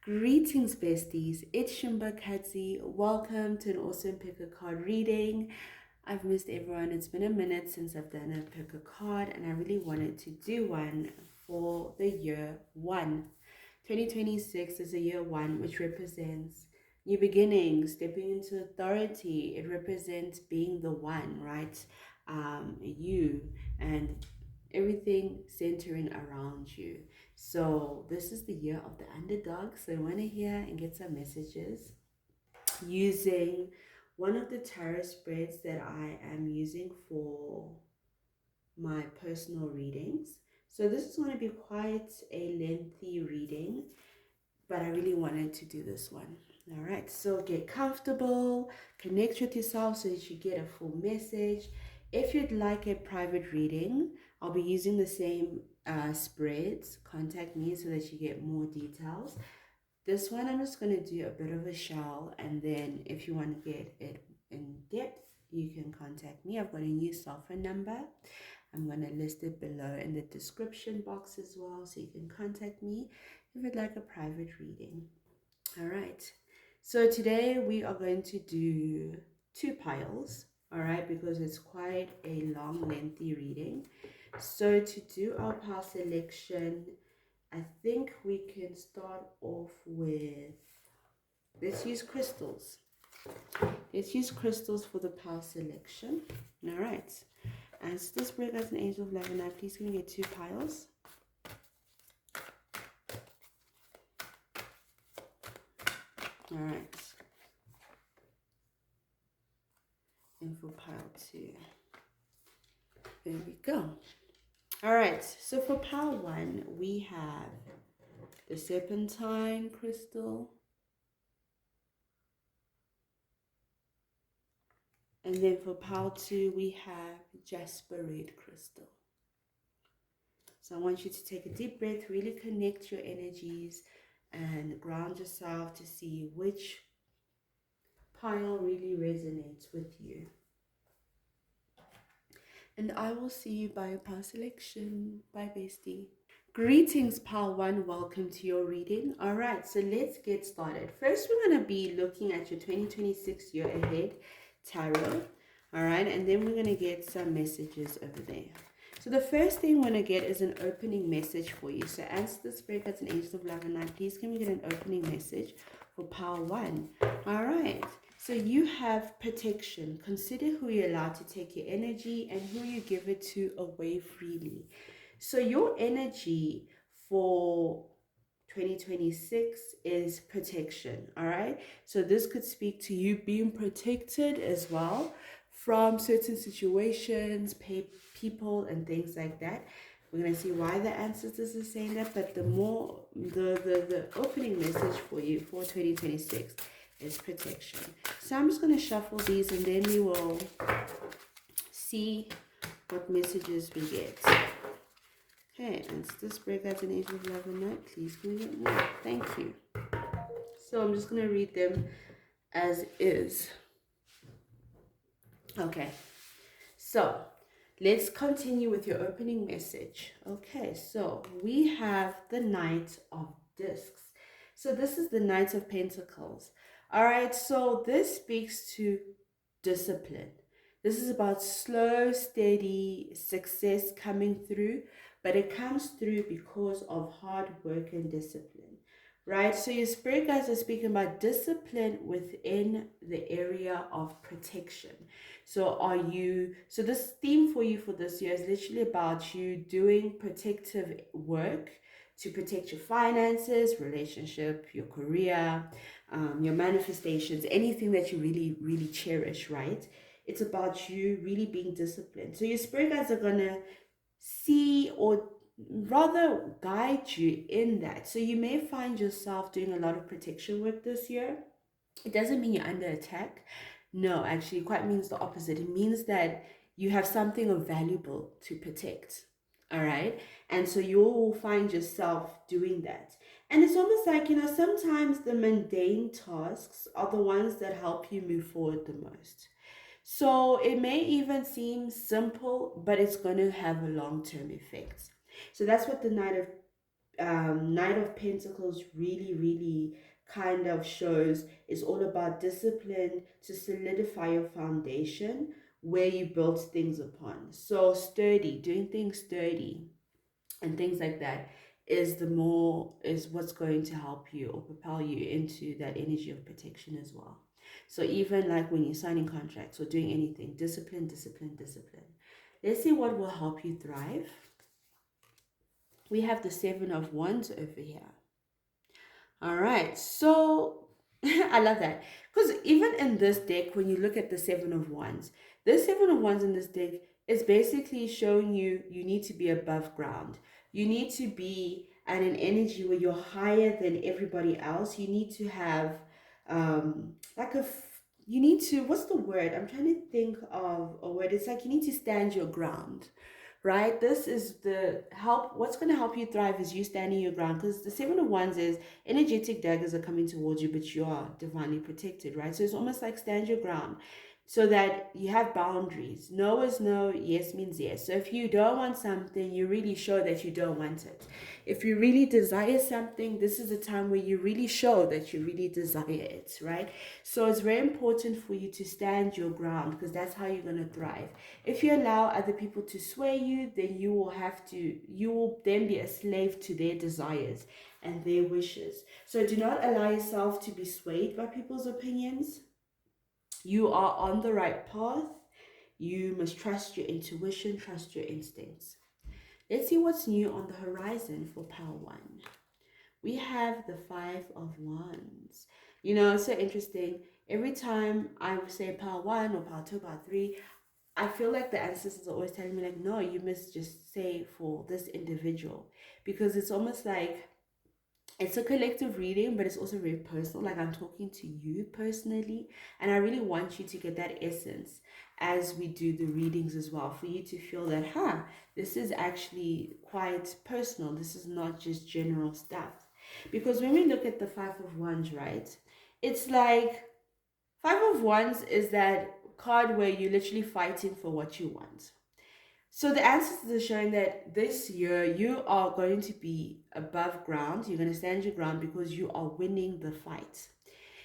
Greetings, besties. It's Shimba Katzi. Welcome to an awesome pick a card reading. I've missed everyone. It's been a minute since I've done a pick a card, and I really wanted to do one for the year one. 2026 is a year one, which represents new beginnings, stepping into authority. It represents being the one, right? You and everything centering around you. So this is the year of the underdog. So I want to hear and get some messages using one of the tarot spreads that I am using for my personal readings. So this is going to be quite a lengthy reading, but I really wanted to do this one. All right, so get comfortable, connect with yourself so that you get a full message. If you'd like a private reading, I'll be using the same spreads. Contact me so that you get more details. This one, I'm just going to do a bit of a shell, and then if you want to get it in depth, you can contact me. I've got a new cell phone number. I'm going to list it below in the description box as well, so you can contact me if you'd like a private reading. All right, so today we are going to do two piles, all right, because it's quite a long, lengthy reading. So to do our pile selection, I think we can start off with, let's use crystals. Let's use crystals for the pile selection. All right. And this break as an angel of love, and now please can we get two piles? All right. And for pile two. There we go. All right. So for pile one, we have the serpentine crystal. And then for pile two, we have jasper red crystal. So I want you to take a deep breath, really connect your energies and ground yourself to see which pile really resonates with you. And I will see you by your pile selection. Bye, bestie. Greetings, pile one. Welcome to your reading. All right, so let's get started. First, we're going to be looking at your 2026 year ahead tarot. All right, and then we're going to get some messages over there. So the first thing we're going to get is an opening message for you. So answer the spirit that's an angel of love and light. Please can we get an opening message for pile one? All right. So you have protection. Consider who you allow to take your energy and who you give it to away freely. So your energy for 2026 is protection. All right. So this could speak to you being protected as well from certain situations, people, and things like that. We're going to see why the ancestors are saying that, but the opening message for you for 2026 is protection. So I'm just going to shuffle these and then we will see what messages we get. Okay, and this break that's an angel of love and light. Please can we get more? Thank you. So I'm just going to read them as is. Okay, so let's continue with your opening message. Okay, so we have the Knight of Discs. So this is the Knight of Pentacles. All right, so this speaks to discipline. This is about slow, steady success coming through, but it comes through because of hard work and discipline, right? So your spirit guides are speaking about discipline within the area of protection. So so this theme for you for this year is literally about you doing protective work to protect your finances, relationship, your career, your manifestations, anything that you really, really cherish, right? It's about you really being disciplined. So your spirit guides are going to see or rather guide you in that. So you may find yourself doing a lot of protection work this year. It doesn't mean you're under attack. No, actually, it quite means the opposite. It means that you have something of valuable to protect. All right. And so you will find yourself doing that. And it's almost like, sometimes the mundane tasks are the ones that help you move forward the most. So it may even seem simple, but it's going to have a long-term effect. So that's what the Knight of Knight of Pentacles really, really kind of shows is all about discipline to solidify your foundation where you build things upon. So sturdy, doing things sturdy and things like that is what's going to help you or propel you into that energy of protection as well. So even like when you're signing contracts or doing anything, discipline, discipline, discipline. Let's see what will help you thrive. We have the Seven of Wands over here. All right, so I love that because even in this deck, when you look at the Seven of Wands, the Seven of Wands in this deck is basically showing you need to be above ground. You need to be at an energy where you're higher than everybody else. You need to have like you need to, what's the word? I'm trying to think of a word. It's like you need to stand your ground, right? This is the help. What's going to help you thrive is you standing your ground, because the Seven of Wands is energetic daggers are coming towards you, but you are divinely protected, right? So it's almost like stand your ground so that you have boundaries. No is no, yes means yes. So if you don't want something, you really show that you don't want it. If you really desire something, this is a time where you really show that you really desire it, right? So it's very important for you to stand your ground, because that's how you're going to thrive. If you allow other people to sway you, then you will then be a slave to their desires and their wishes. So do not allow yourself to be swayed by people's opinions. You are on the right path. You must trust your intuition, trust your instincts. Let's see what's new on the horizon for Pile 1. We have the Five of Wands. You know, it's so interesting. Every time I say Pile 1 or Pile 2, Pile 3, I feel like the ancestors are always telling me, like, no, you must just say for this individual. Because it's almost like it's a collective reading, but it's also very personal. Like I'm talking to you personally, and I really want you to get that essence as we do the readings as well, for you to feel that, this is actually quite personal. This is not just general stuff. Because when we look at the Five of Wands, right, it's like Five of Wands is that card where you're literally fighting for what you want. So the ancestors are showing that this year you are going to be above ground. You're going to stand your ground because you are winning the fight.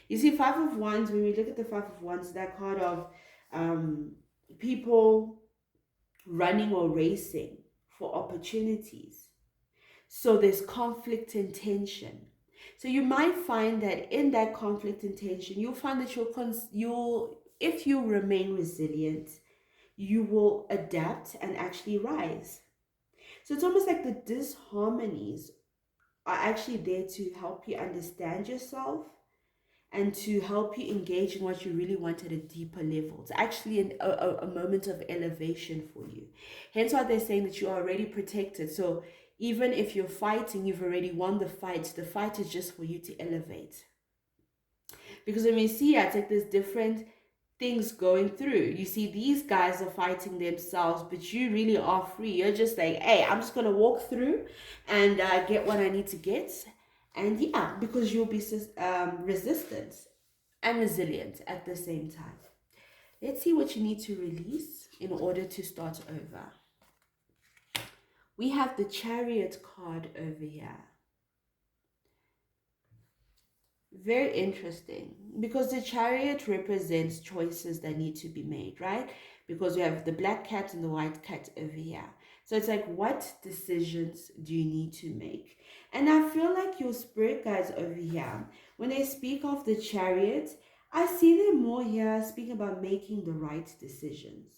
You see, Five of Wands, when we look at the Five of Wands, that card of um, people running or racing for opportunities. So there's conflict and tension. So you might find that in that conflict and tension, you'll find that you'll if you remain resilient, you will adapt and actually rise. So it's almost like the disharmonies are actually there to help you understand yourself and to help you engage in what you really want at a deeper level. It's actually a moment of elevation for you. Hence why they're saying that you are already protected. So even if you're fighting, you've already won the fight. The fight is just for you to elevate. Because when we see, it's like there's different things going through. You see, these guys are fighting themselves, but you really are free. You're just like, hey, I'm just gonna walk through and get what I need to get, and yeah, because you'll be resistant and resilient at the same time. Let's see what you need to release in order to start over. We have the Chariot card over here. Very interesting, because the Chariot represents choices that need to be made, right? Because we have the black cat and the white cat over here. So it's like, what decisions do you need to make? And I feel like your spirit guides over here, when they speak of the Chariot, I see them more here speaking about making the right decisions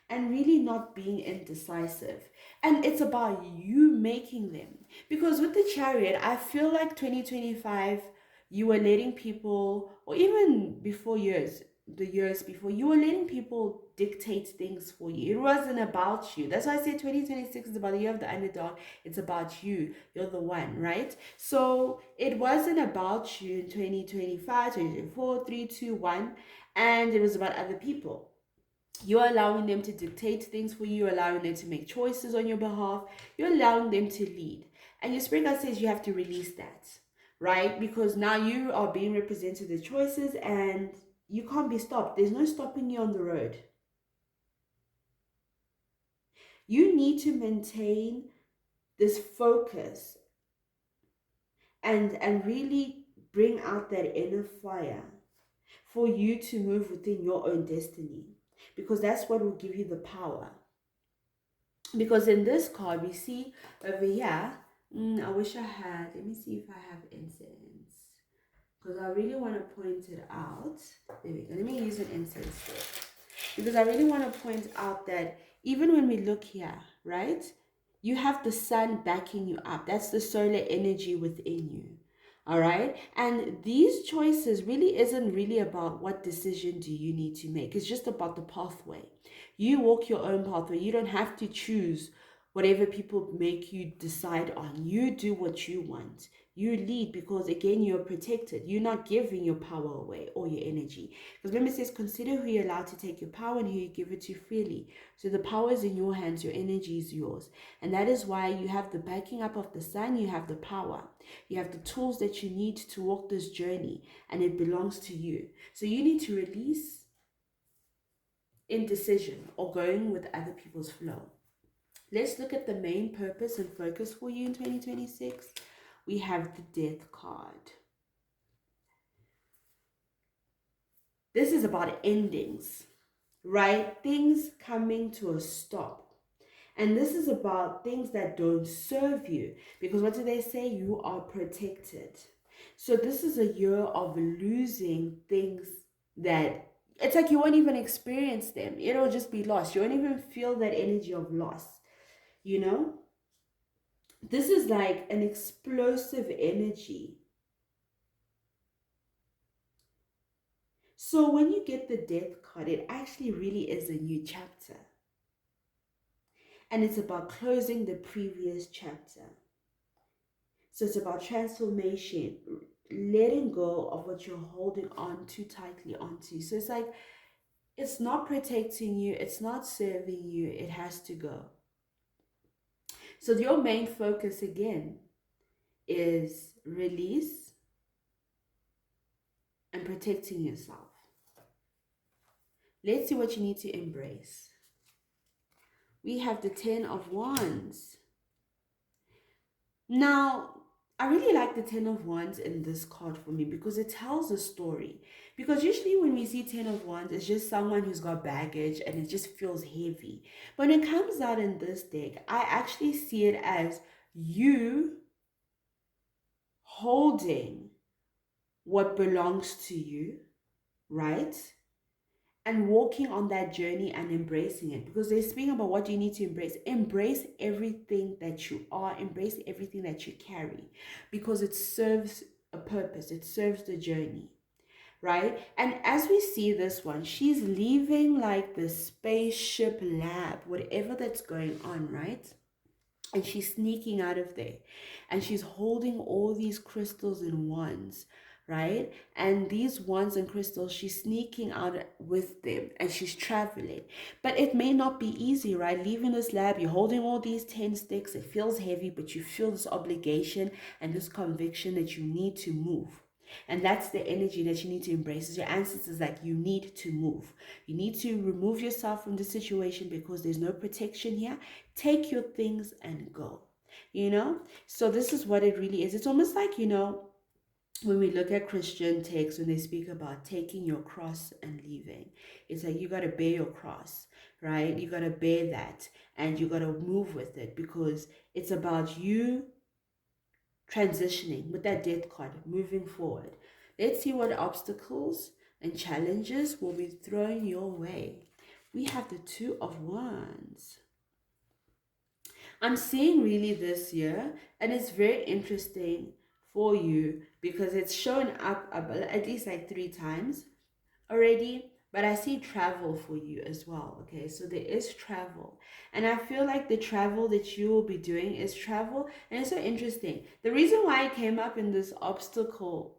and really not being indecisive. And it's about you making them. Because with the Chariot, I feel like 2025, you were letting people, or even before the years before, you were letting people dictate things for you. It wasn't about you. That's why I say 2026 is about the year of the underdog. It's about you. You're the one, right? So it wasn't about you in 2025, 2024, 3, 2, 1, and it was about other people. You're allowing them to dictate things for you. You're allowing them to make choices on your behalf. You're allowing them to lead. And your spirit guide says you have to release that, right? Because now you are being represented the choices and you can't be stopped. There's no stopping you on the road. You need to maintain this focus and really bring out that inner fire for you to move within your own destiny, because that's what will give you the power. Because in this card we see over here, I wish I had, let me see if I have incense, because I really want to point it out. There we go. Let me use an incense stick, because I really want to point out that even when we look here, right, you have the sun backing you up. That's the solar energy within you. All right. And these choices really isn't really about what decision do you need to make. It's just about the pathway. You walk your own pathway. You don't have to choose whatever people make you decide on. You do what you want. You lead, because again, you're protected. You're not giving your power away or your energy. Because remember, it says, consider who you're allowed to take your power and who you give it to freely. So the power is in your hands, your energy is yours. And that is why you have the backing up of the sun, you have the power. You have the tools that you need to walk this journey, and it belongs to you. So you need to release indecision or going with other people's flow. Let's look at the main purpose and focus for you in 2026. We have the Death card. This is about endings, right? Things coming to a stop. And this is about things that don't serve you. Because what do they say? You are protected. So this is a year of losing things that it's like you won't even experience them. It'll just be lost. You won't even feel that energy of loss, you know? This is like an explosive energy. So when you get the Death card, it actually really is a new chapter. And it's about closing the previous chapter. So it's about transformation, letting go of what you're holding on too tightly onto. So it's like, it's not protecting you, it's not serving you, it has to go. So your main focus again is release and protecting yourself. Let's see what you need to embrace. We have the 10 of Wands. Now, I really like the 10 of Wands in this card for me, because it tells a story. Because usually when we see 10 of Wands, it's just someone who's got baggage and it just feels heavy. But when it comes out in this deck, I actually see it as you holding what belongs to you, right? And walking on that journey and embracing it, because they're speaking about what you need to embrace. Embrace everything that you are, embrace everything that you carry, because it serves a purpose, it serves the journey, right? And as we see this one, she's leaving like the spaceship lab, whatever that's going on, right? And she's sneaking out of there, and she's holding all these crystals in wands, right? And these wands and crystals, she's sneaking out with them, and she's traveling. But it may not be easy, right? Leaving this lab, you're holding all these 10 sticks, it feels heavy, but you feel this obligation and this conviction that you need to move. And that's the energy that you need to embrace. As your ancestors, like, you need to move. You need to remove yourself from the situation, because there's no protection here. Take your things and go. You know? So this is what it really is. It's almost like, you know, when we look at Christian texts, when they speak about taking your cross and leaving, it's like you got to bear your cross, right? You got to bear that, and you got to move with it, because it's about you transitioning with that Death card, moving forward. Let's see what obstacles and challenges will be thrown your way. We have the 2 of Wands. I'm seeing really this year, and it's very interesting for you, because it's shown up at least like 3 times already. But I see travel for you as well. Okay, so there is travel, and I feel like the travel that you will be doing is travel. And it's so interesting, the reason why I came up in this obstacle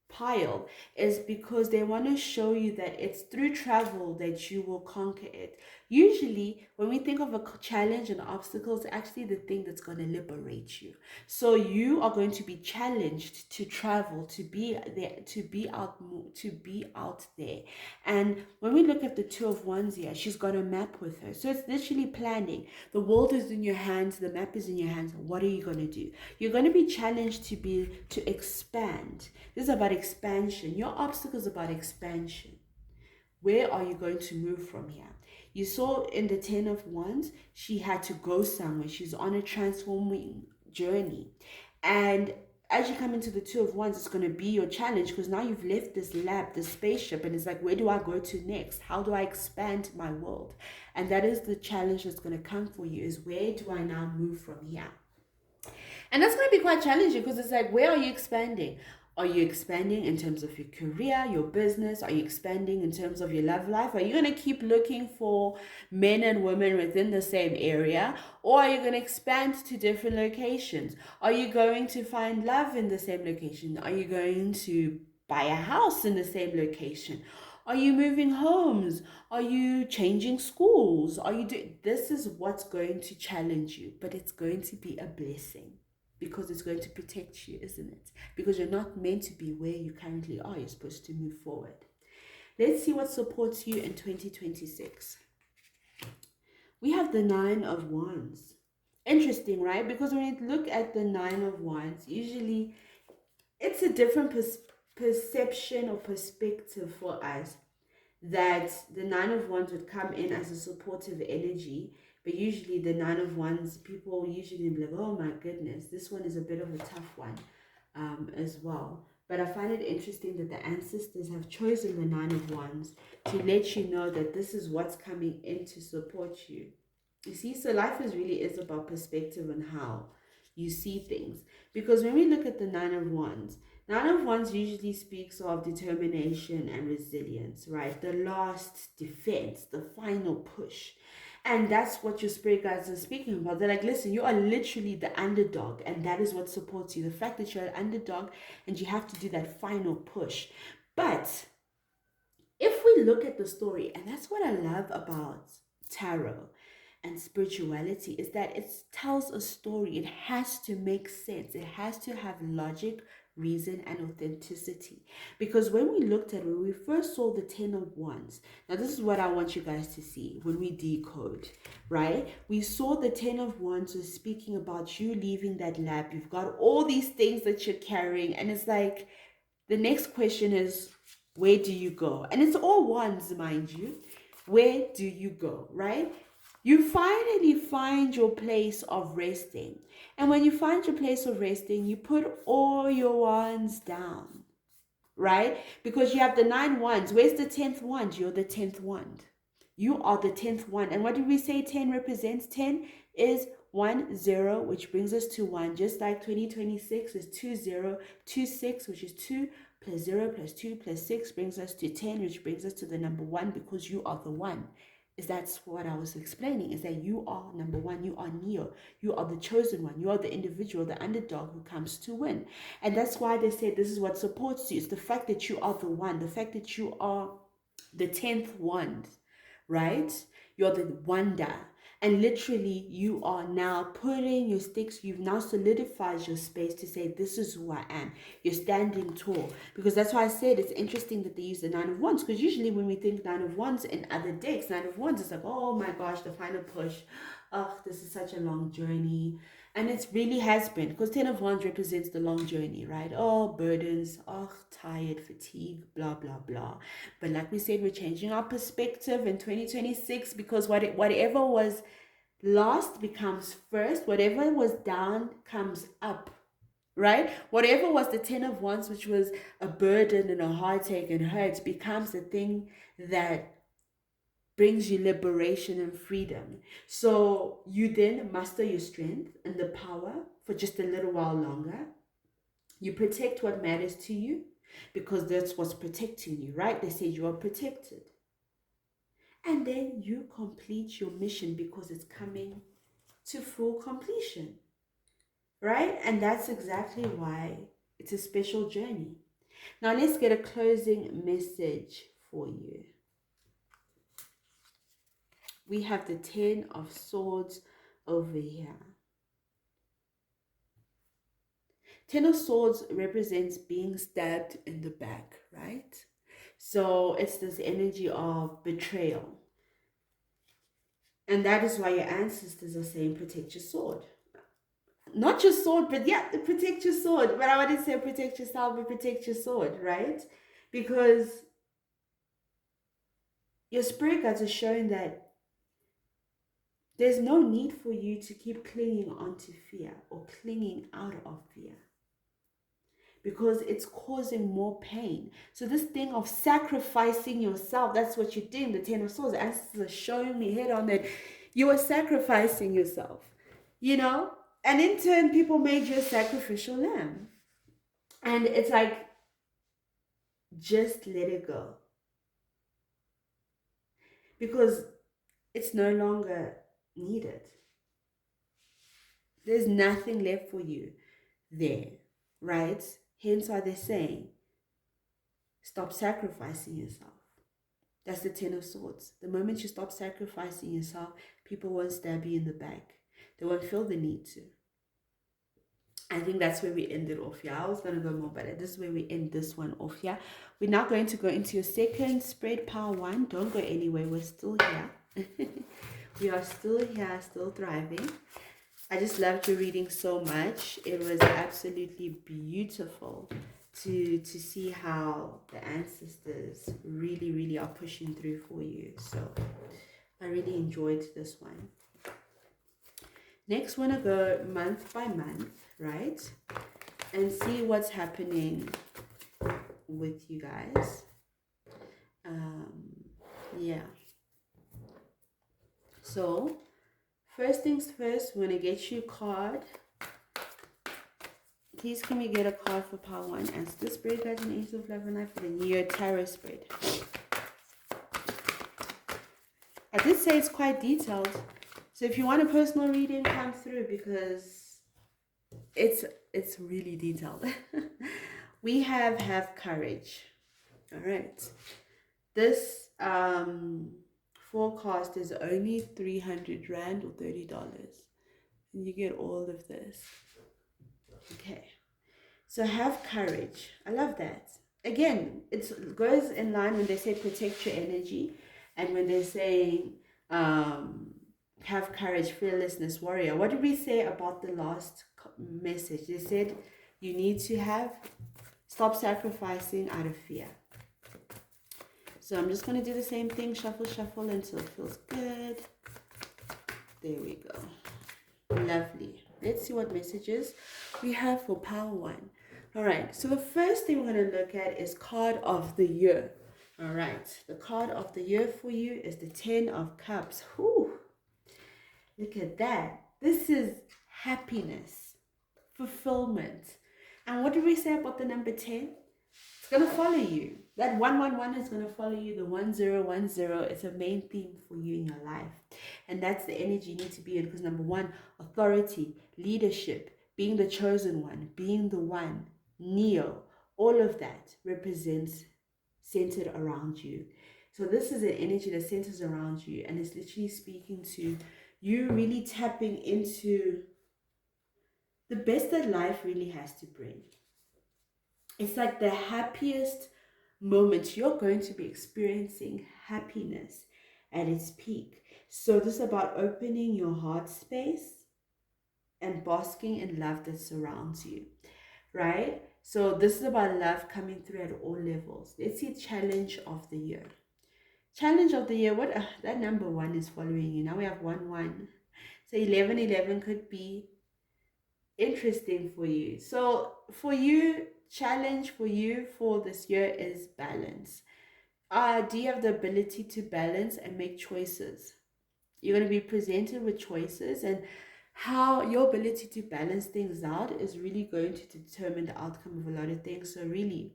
pile is because they want to show you that it's through travel that you will conquer it. Usually, when we think of a challenge and obstacles, actually the thing that's going to liberate you. So you are going to be challenged to travel, to be there, to be out there. And when we look at the Two of Wands here, she's got a map with her. So it's literally planning. The world is in your hands. The map is in your hands. What are you going to do? You're going to be challenged to expand. This is about expansion. Your obstacle is about expansion. Where are you going to move from here? You saw in the Ten of Wands, she had to go somewhere. She's on a transforming journey. And as you come into the Two of Wands, it's going to be your challenge, because now you've left this lab, this spaceship, and it's like, where do I go to next? How do I expand my world? And that is the challenge that's going to come for you, is where do I now move from here? And that's going to be quite challenging, because it's like, where are you expanding? Are you expanding in terms of your career, your business? Are you expanding in terms of your love life? Are you going to keep looking for men and women within the same area? Or are you going to expand to different locations? Are you going to find love in the same location? Are you going to buy a house in the same location? Are you moving homes? Are you changing schools? Are you doing... This is what's going to challenge you, but it's going to be a blessing, because it's going to protect you, isn't it? Because you're not meant to be where you currently are. You're supposed to move forward. Let's see what supports you in 2026. We have the Nine of Wands. Interesting, right? Because when you look at the Nine of Wands, usually it's a different perception or perspective for us, that the Nine of Wands would come in as a supportive energy. But usually the Nine of Wands, people usually be like, oh my goodness, this one is a bit of a tough one as well. But I find it interesting that the ancestors have chosen the Nine of Wands to let you know that this is what's coming in to support you. You see, so life really is about perspective and how you see things. Because when we look at the Nine of Wands usually speaks of determination and resilience, right? The last defense, the final push. And that's what your spirit guides are speaking about. They're like, listen, you are literally the underdog, and that is what supports you. The fact that you're an underdog and you have to do that final push. But if we look at the story, and that's what I love about tarot and spirituality, is that it tells a story. It has to make sense. It has to have logic, reason, and authenticity. Because when we looked at it, when we first saw the Ten of Wands, now this is what I want you guys to see when we decode, right? We saw the Ten of Wands was speaking about you leaving that lab. You've got all these things that you're carrying, and it's like, the next question is, where do you go? And it's all wands, mind you. Where do you go, right? You finally find your place of resting. And when you find your place of resting, you put all your wands down, right? Because you have the 9 wands. Where's the 10th wand? You're the 10th wand. You are the 10th wand. And what did we say 10 represents? 10 is 1, 0, which brings us to 1. Just like 2026 is 2, 0, 2, 6, which is 2 plus 0 plus 2 plus 6 brings us to 10, which brings us to the number 1, because you are the one. That's what I was explaining, is that you are number 1, you are Neo, you are the chosen one, you are the individual, the underdog who comes to win. And that's why they say this is what supports you. It's the fact that you are the one, the fact that you are the 10th wand, right? You're the wonder. And literally, you are now putting your sticks, you've now solidified your space to say, this is who I am. You're standing tall. Because that's why I said it's interesting that they use the 9 of Wands. Because usually when we think 9 of Wands in other decks, 9 of Wands is like, oh my gosh, the final push. Oh, this is such a long journey. And it really has been. Because 10 of Wands represents the long journey, right? Oh, burdens, oh, tired, fatigue, blah, blah, blah. But like we said, we're changing our perspective in 2026, because whatever was last becomes first. Whatever was down comes up, right? Whatever was the 10 of Wands, which was a burden and a heartache and hurt, becomes the thing that brings you liberation and freedom. So you then muster your strength and the power for just a little while longer. You protect what matters to you, because that's what's protecting you, right? They say you are protected. And then you complete your mission, because it's coming to full completion, right? And that's exactly why it's a special journey. Now let's get a closing message for you. we have the 10 of swords over here. 10 of swords represents being stabbed in the back, right? So it's this energy of betrayal. And that is why your ancestors are saying protect your sword. Not your sword, but yeah, protect your sword. But I wouldn't say protect yourself, but protect your sword, right? Because your spirit guides are showing that there's no need for you to keep clinging onto fear or clinging out of fear, because it's causing more pain. So this thing of sacrificing yourself, that's what you're doing. The 10 of swords, the ancestors are showing me head on that you are sacrificing yourself, you know? And in turn, people made you a sacrificial lamb. And it's like, just let it go. Because it's no longer needed. There's nothing left for you there, right? Hence why they're saying, stop sacrificing yourself. That's the 10 of swords. The moment you stop sacrificing yourself, people won't stab you in the back. They won't feel the need to. I think that's where we ended off here. I was going to go more, but this is where we end this one off here. We're now going to go into your second spread, power one. Don't go anywhere. We're still here. We are still here, still thriving. I just loved your reading so much. It was absolutely beautiful to see how the ancestors really are pushing through for you. So I really enjoyed this one. Next, want to go month by month, right? And see what's happening with you guys. Yeah. So first things first, we're going to get you a card. Please can we get a card for power one? As the spirit guides and angels of love and life for the New Year tarot spread. I did say it's quite detailed. So if you want a personal reading, come through, because it's really detailed. We have courage. All right. This forecast is only 300 Rand or $30. And you get all of this. Okay. So have courage. I love that. Again, it goes in line when they say protect your energy, and when they're saying have courage, fearlessness, warrior. What did we say about the last message? They said you need to stop sacrificing out of fear. So I'm just going to do the same thing, shuffle until it feels good. There we go. Lovely. Let's see what messages we have for power one. All right, so the first thing we're going to look at is card of the year. All right, the card of the year for you is the 10 of Cups. Whew. Look at that. This is happiness, fulfillment. And what did we say about the number 10? It's going to follow you. That 111 is going to follow you. The 1010 is a main theme for you in your life. And that's the energy you need to be in, because number one, authority, leadership, being the chosen one, being the one, Neo, all of that represents centered around you. So this is an energy that centers around you, and it's literally speaking to you really tapping into the best that life really has to bring. It's like the happiest moment. You're going to be experiencing happiness at its peak. So this is about opening your heart space and basking in love that surrounds you, right? So this is about love coming through at all levels. Let's see challenge of the year. Challenge of the year, what that number one is following you. Now we have 1-1. So 11-11 could be interesting for you. So for you, challenge for you for this year is balance. Do you have the ability to balance and make choices? You're going to be presented with choices, and how your ability to balance things out is really going to determine the outcome of a lot of things. So really,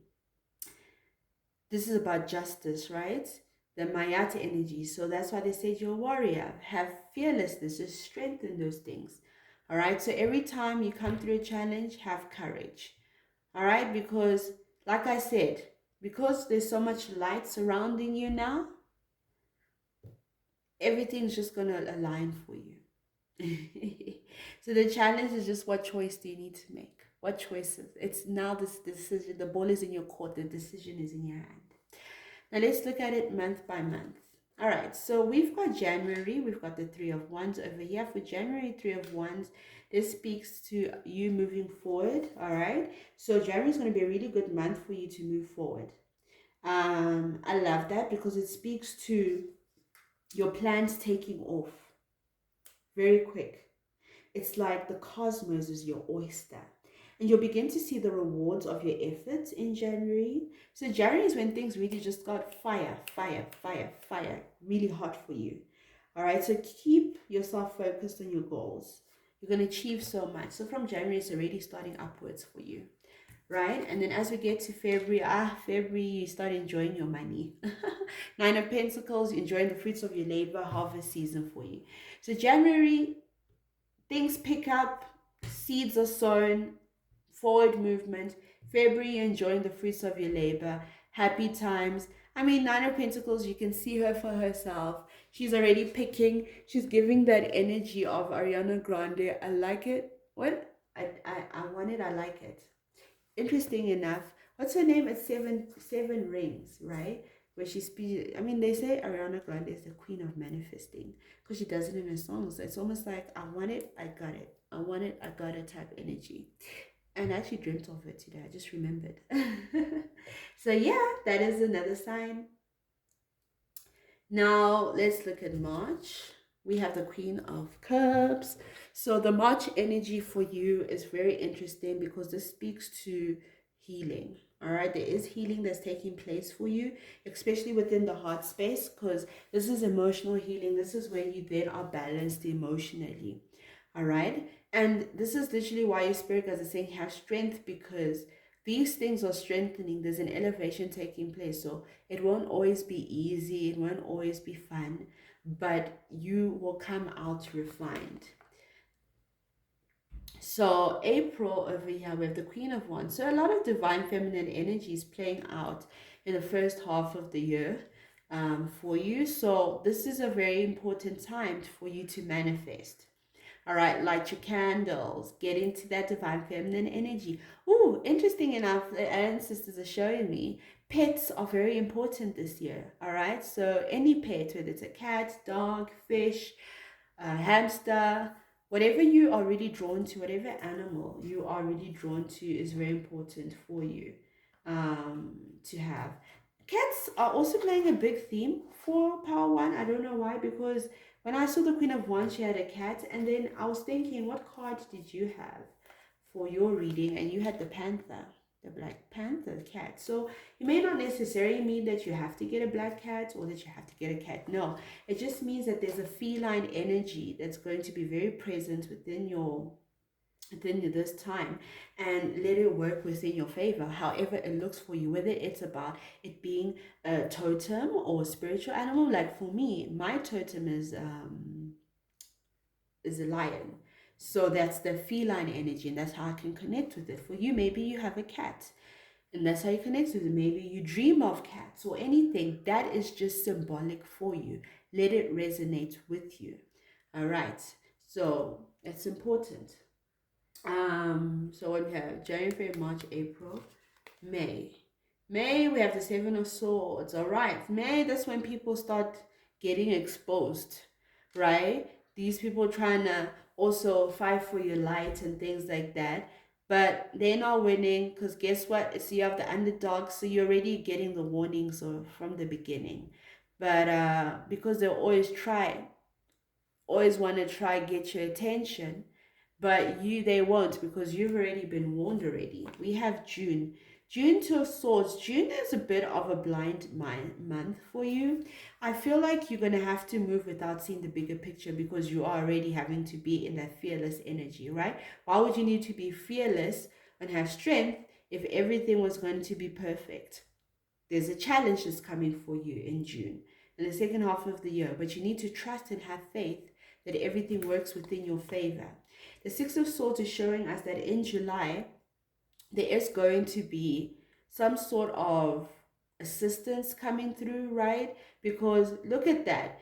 this is about justice, right? The Mayata energy. So that's why they said you're a warrior. Have fearlessness, just strengthen those things. All right. So every time you come through a challenge, have courage. All right. Because like I said, because there's so much light surrounding you now, everything's just going to align for you. So the challenge is just, what choice do you need to make? What choices? It's now this decision. The ball is in your court. The decision is in your hand. Now let's look at it month by month. All right, so we've got January. We've got the Three of Wands over here. For January, Three of Wands, this speaks to you moving forward. All right, so January is going to be a really good month for you to move forward. I love that because it speaks to your plans taking off very quick. It's like the cosmos is your oyster. And you'll begin to see the rewards of your efforts in January. So January is when things really just got fire, fire, fire, fire, really hot for you. All right, so keep yourself focused on your goals. You're going to achieve so much. So from January, it's already starting upwards for you, right? And then as we get to February, February, you start enjoying your money. Nine of Pentacles, enjoying the fruits of your labor, harvest season for you. So January, things pick up, seeds are sown, forward movement. February, enjoying the fruits of your labor, happy times. I mean, Nine of Pentacles, you can see her for herself. She's already picking. She's giving that energy of Ariana Grande. I like it. What? I want it. I like it. Interesting enough, what's her name? It's Seven Rings, right? Where she speaks. I mean, they say Ariana Grande is the queen of manifesting because she does it in her songs. It's almost like, I want it, I got it. I want it, I got it type energy. And I actually dreamt of it today. I just remembered. So yeah, that is another sign. Now let's look at March. We have the Queen of Cups. So the March energy for you is very interesting because this speaks to healing. All right, there is healing that's taking place for you, especially within the heart space, because this is emotional healing. This is where you then are balanced emotionally. All right, and this is literally why your spirit guides are saying have strength, because these things are strengthening. There's an elevation taking place. So it won't always be easy. It won't always be fun, but you will come out refined. So April over here, we have the Queen of Wands. So a lot of divine feminine energy is playing out in the first half of the year for you. So this is a very important time for you to manifest. All right, light your candles, get into that divine feminine energy. Oh, interesting enough, the ancestors are showing me pets are very important this year. All right, so any pet, whether it's a cat, dog, fish, hamster, whatever you are really drawn to, whatever animal you are really drawn to is very important for you to have. Cats are also playing a big theme for Power One. I don't know why, because when I saw the Queen of Wands, she had a cat, and then I was thinking, what card did you have for your reading? And you had the panther, the Black Panther cat. So it may not necessarily mean that you have to get a black cat or that you have to get a cat. No, it just means that there's a feline energy that's going to be very present within this time, and let it work within your favor however it looks for you, whether it's about it being a totem or a spiritual animal. Like for me, my totem is a lion, so that's the feline energy, and that's how I can connect with it. For you, maybe you have a cat, and that's how you connect with it. Maybe you dream of cats or anything that is just symbolic for you. Let it resonate with you. All right, so it's important. So what we have January, February, March, April, May. May, we have the Seven of Swords. All right, May, that's when people start getting exposed, right? These people trying to also fight for your light and things like that, but they're not winning because guess what? It's you have the underdog, so you're already getting the warnings from the beginning. But because they always want to try get your attention, but they won't, because you've already been warned already. We have June. June, Two of Swords. June is a bit of a blind month for you. I feel like you're going to have to move without seeing the bigger picture, because you are already having to be in that fearless energy, right? Why would you need to be fearless and have strength if everything was going to be perfect? There's a challenge that's coming for you in June, in the second half of the year, but you need to trust and have faith that everything works within your favor. The Six of Swords is showing us that in July, there is going to be some sort of assistance coming through, right? Because look at that.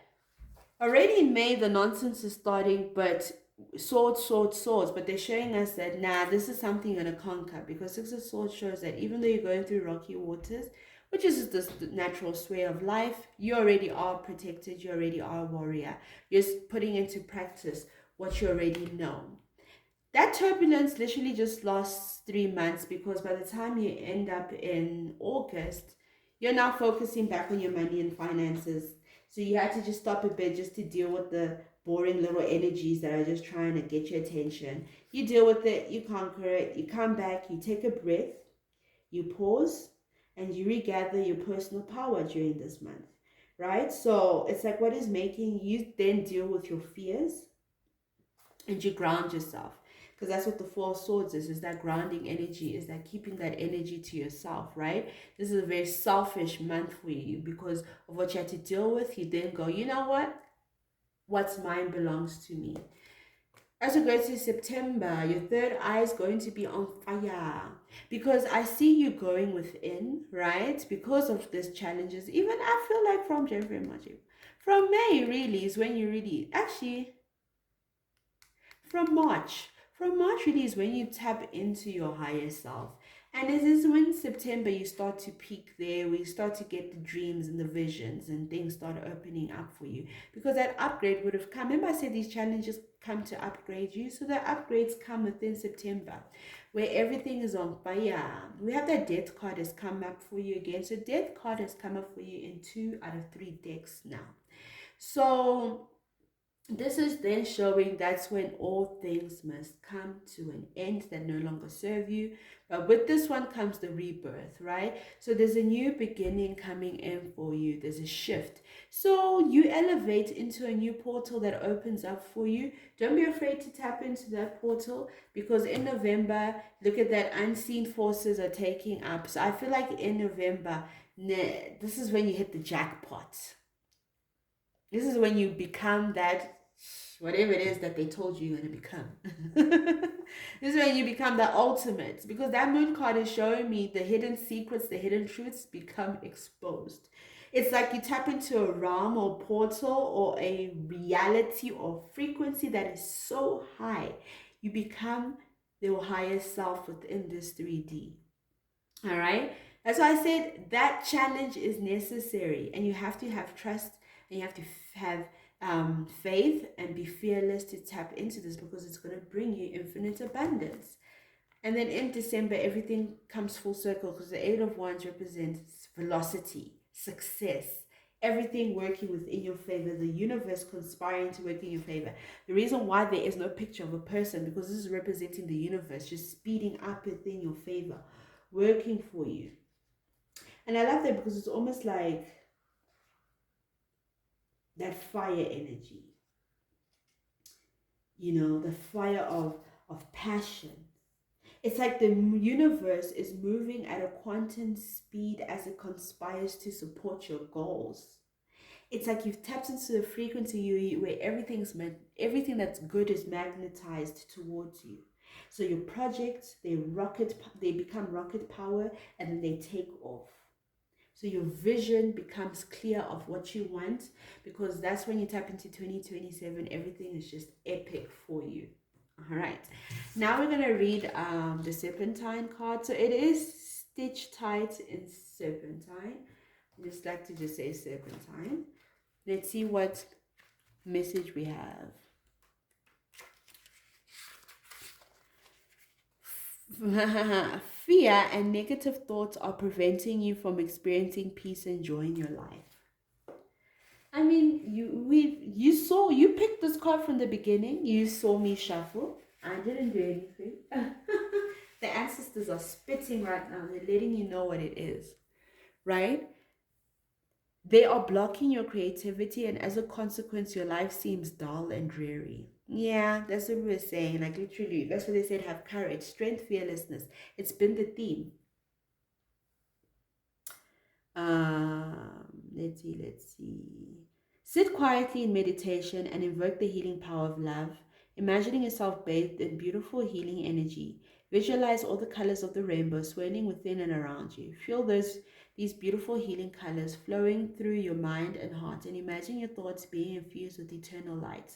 Already in May, the nonsense is starting, but swords, swords, swords. But they're showing us that, nah, this is something you're going to conquer, because Six of Swords shows that even though you're going through rocky waters, which is just the natural sway of life, you already are protected, you already are a warrior. You're just putting into practice what you already know. That turbulence literally just lasts 3 months, because by the time you end up in August, you're now focusing back on your money and finances. So you had to just stop a bit just to deal with the boring little energies that are just trying to get your attention. You deal with it, you conquer it, you come back, you take a breath, you pause, and you regather your personal power during this month, right? So it's like, what is making you then deal with your fears, and you ground yourself, because that's what the Four of Swords is that grounding energy, is that keeping that energy to yourself, right? This is a very selfish month for you because of what you had to deal with. You then go, you know what, what's mine belongs to me. As we go to September, your third eye is going to be on fire, because I see you going within, right? Because of these challenges, even I feel like from January, March, from May really is when you really, actually, from March. From March really is when you tap into your higher self. And it is when September you start to peak there, where you start to get the dreams and the visions and things start opening up for you. Because that upgrade would have come. Remember I said these challenges come to upgrade you? So the upgrades come within September, where everything is on fire. We have that death card has come up for you again. So death card has come up for you in 2 out of 3 decks now. So this is then showing that's when all things must come to an end that no longer serve you. But with this one comes the rebirth, right? So there's a new beginning coming in for you. There's a shift. So you elevate into a new portal that opens up for you. Don't be afraid to tap into that portal, because in November, look at that, unseen forces are taking up. So I feel like in November, this is when you hit the jackpot. This is when you become that, whatever it is that they told you you're going to become. This is when you become the ultimate, because that moon card is showing me the hidden secrets, the hidden truths become exposed. It's like you tap into a realm or portal or a reality or frequency that is so high. You become the highest self within this 3D. All right. That's why I said that challenge is necessary, and you have to have trust, and you have to have faith and be fearless to tap into this, because it's going to bring you infinite abundance. And then in December, everything comes full circle, because the Eight of Wands represents velocity, success, everything working within your favor, the universe conspiring to work in your favor. The reason why there is no picture of a person, because this is representing the universe just speeding up within your favor, working for you. And I love that, because it's almost like that fire energy, the fire of passion. It's like the universe is moving at a quantum speed as it conspires to support your goals. It's like you've tapped into the frequency where everything that's good is magnetized towards you. So your projects, they become rocket power, and then they take off. So your vision becomes clear of what you want, because that's when you tap into 2027. Everything is just epic for you. All right. Now we're going to read the Serpentine card. So it is Stitch Tight in Serpentine. I just like to just say Serpentine. Let's see what message we have. Fear and negative thoughts are preventing you from experiencing peace and joy in your life. I mean, you picked this card from the beginning. You saw me shuffle. I didn't do anything. The ancestors are spitting right now. They're letting you know what it is, right? They are blocking your creativity, and as a consequence, your life seems dull and dreary. Yeah, that's what we were saying. Like, literally, that's what they said: have courage, strength, fearlessness. It's been the theme. Let's see. Sit quietly in meditation and invoke the healing power of love, imagining yourself bathed in beautiful healing energy. Visualize all the colors of the rainbow swirling within and around you. Feel these these beautiful healing colors flowing through your mind and heart, and imagine your thoughts being infused with eternal light.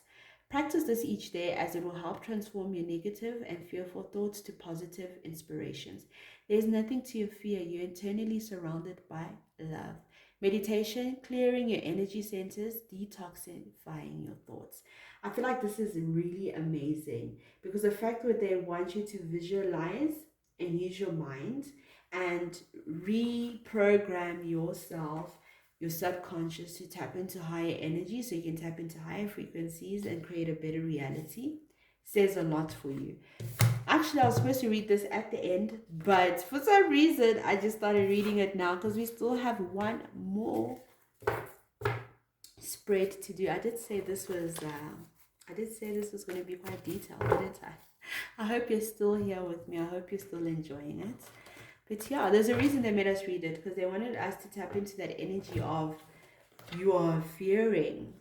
Practice this each day as it will help transform your negative and fearful thoughts to positive inspirations. There is nothing to fear. You're internally surrounded by love. Meditation, clearing your energy centers, detoxifying your thoughts. I feel like this is really amazing because the fact that they want you to visualize and use your mind and reprogram yourself, your subconscious, to tap into higher energy so you can tap into higher frequencies and create a better reality says a lot for you. Actually, I was supposed to read this at the end, but for some reason I just started reading it now because we still have one more spread to do. I did say this was going to be quite detailed, didn't I? I hope you're still here with me. I hope you're still enjoying it. But yeah, there's a reason they made us read it, because they wanted us to tap into that energy of you are fearing.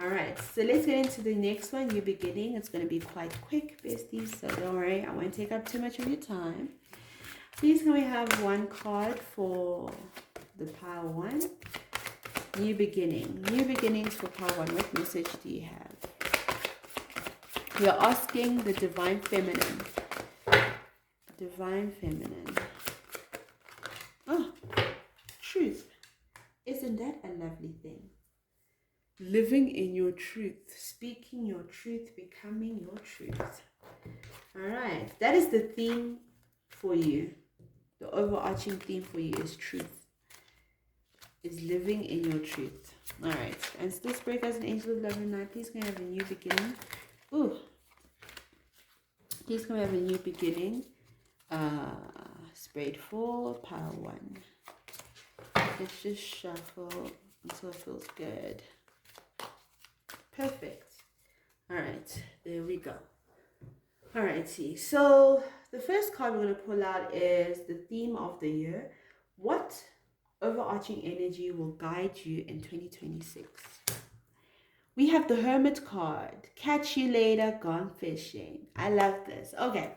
All right, so let's get into the next one, New Beginning. It's going to be quite quick, besties, so don't worry. I won't take up too much of your time. Please, can we have one card for the pile one? New Beginning. New Beginnings for pile one. What message do you have? We are asking the Divine Feminine. Divine Feminine. Oh, truth. Isn't that a lovely thing? Living in your truth, speaking your truth, becoming your truth. All right, that is the theme for you. The overarching theme for you is truth, is living in your truth. All right, and still break as an angel of love and light. Please can I have a new beginning? Ooh, please can I have a new beginning? Spread 4, pile 1. Let's just shuffle until it feels good. Perfect. All right, there we go. All righty, so the first card we're going to pull out is the theme of the year. What overarching energy will guide you in 2026? We have the Hermit card. Catch you later, gone fishing. I love this. Okay,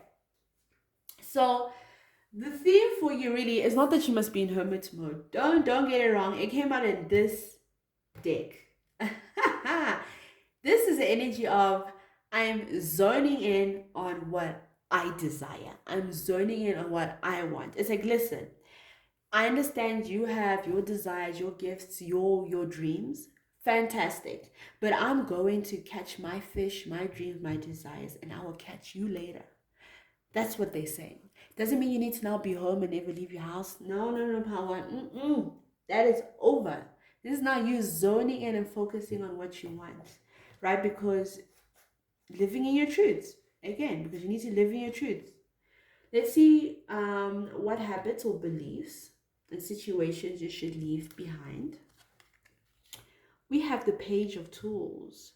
so the theme for you really is not that you must be in hermit mode. Don't get it wrong. It came out in this deck. This is the energy of I'm zoning in on what I desire. I'm zoning in on what I want. It's like, listen, I understand you have your desires, your gifts, your dreams. Fantastic. But I'm going to catch my fish, my dreams, my desires, and I will catch you later. That's what they're saying. Doesn't mean you need to now be home and never leave your house. No, power. That is over. This is now you zoning in and focusing on what you want, right? Because living in your truth, again, because you need to live in your truth. Let's see what habits or beliefs and situations you should leave behind. We have the Page of Tools.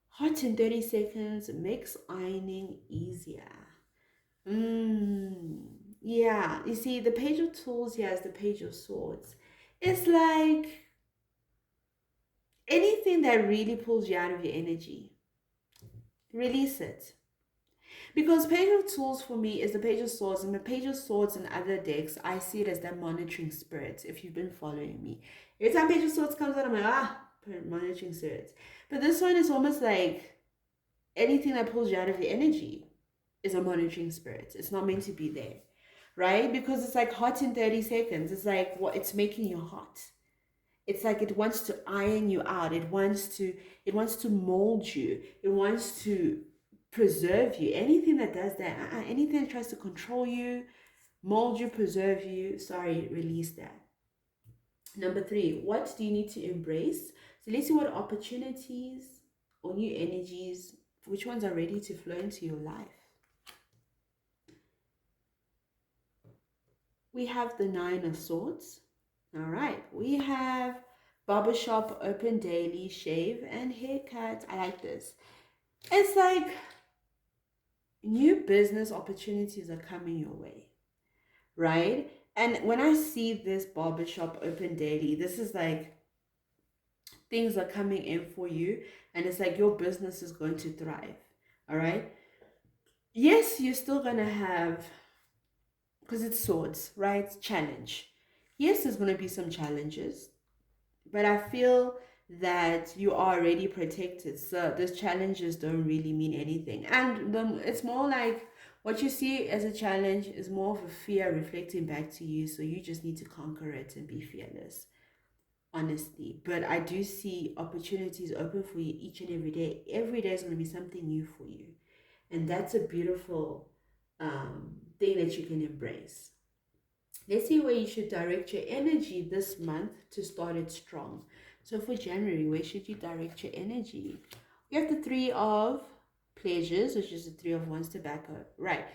Hot in 30 seconds makes ironing easier. Yeah, you see, the Page of Tools here is the Page of Swords. It's like anything that really pulls you out of your energy, release it. Because Page of Tools for me is the Page of Swords, and the Page of Swords in other decks, I see it as that monitoring spirit, if you've been following me. Every time Page of Swords comes out, I'm like, monitoring spirits. But this one is almost like anything that pulls you out of your energy is a monitoring spirit. It's not meant to be there, right? Because it's like hot in 30 seconds. It's like what it's making you hot. It's like it wants to iron you out. It wants to mold you. It wants to preserve you. Anything that does that, anything that tries to control you, mold you, preserve you, sorry, release that. Number 3, what do you need to embrace? So let's see what opportunities or new energies, which ones are ready to flow into your life. We have the 9 of Swords. All right. We have barbershop open daily, shave and haircut. I like this. It's like new business opportunities are coming your way, right? And when I see this barbershop open daily, this is like things are coming in for you, and it's like your business is going to thrive. All right. Yes, you're still going to have, because it's swords, right? Challenge. Yes, there's going to be some challenges, but I feel that you are already protected. So those challenges don't really mean anything. And it's more like what you see as a challenge is more of a fear reflecting back to you. So you just need to conquer it and be fearless, honestly. But I do see opportunities open for you each and every day. Every day is going to be something new for you. And that's a beautiful thing that you can embrace. Let's see where you should direct your energy this month to start it strong. So for January, where should you direct your energy? We have the Three of Pleasures, which is the Three of Wands, tobacco. Right.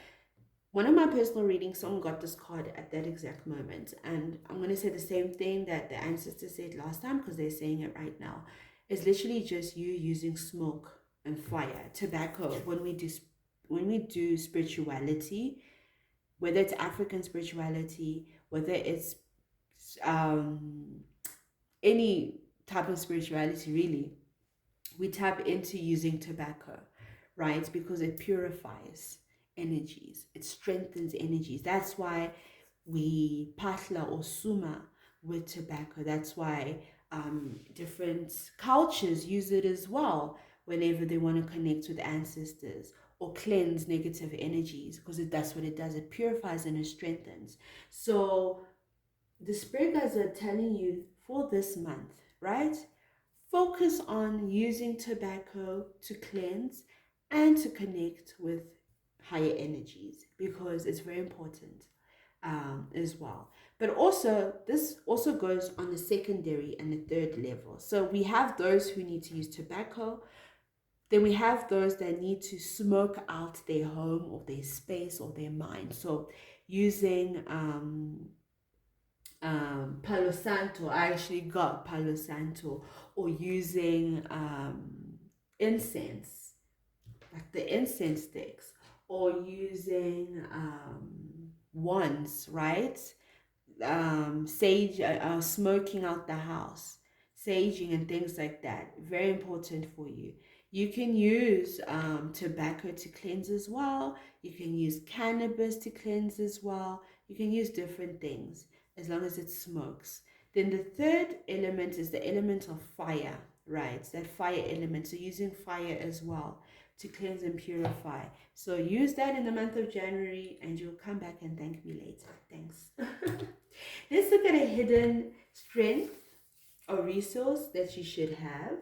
One of my personal readings, someone got this card at that exact moment. And I'm going to say the same thing that the ancestors said last time because they're saying it right now. It's literally just you using smoke and fire, tobacco. When we do spirituality, whether it's African spirituality, whether it's um, any type of spirituality, really, we tap into using tobacco, right? Because it purifies energies, it strengthens energies. That's why we patla or suma with tobacco. That's why different cultures use it as well whenever they want to connect with ancestors or cleanse negative energies, because that's what it does. It purifies and it strengthens. So the spirit guides are telling you for this month, right? Focus on using tobacco to cleanse and to connect with higher energies because it's very important as well. But also, this also goes on the secondary and the third level. So we have those who need to use tobacco. Then we have those that need to smoke out their home or their space or their mind. So using Palo Santo. I actually got Palo Santo, or using incense, like the incense sticks, or using wands, right? Sage, smoking out the house, saging and things like that. Very important for you. You can use tobacco to cleanse as well. You can use cannabis to cleanse as well. You can use different things as long as it smokes. Then the third element is the element of fire, right? That fire element. So using fire as well to cleanse and purify. So use that in the month of January and you'll come back and thank me later. Thanks. Let's look at a hidden strength or resource that you should have.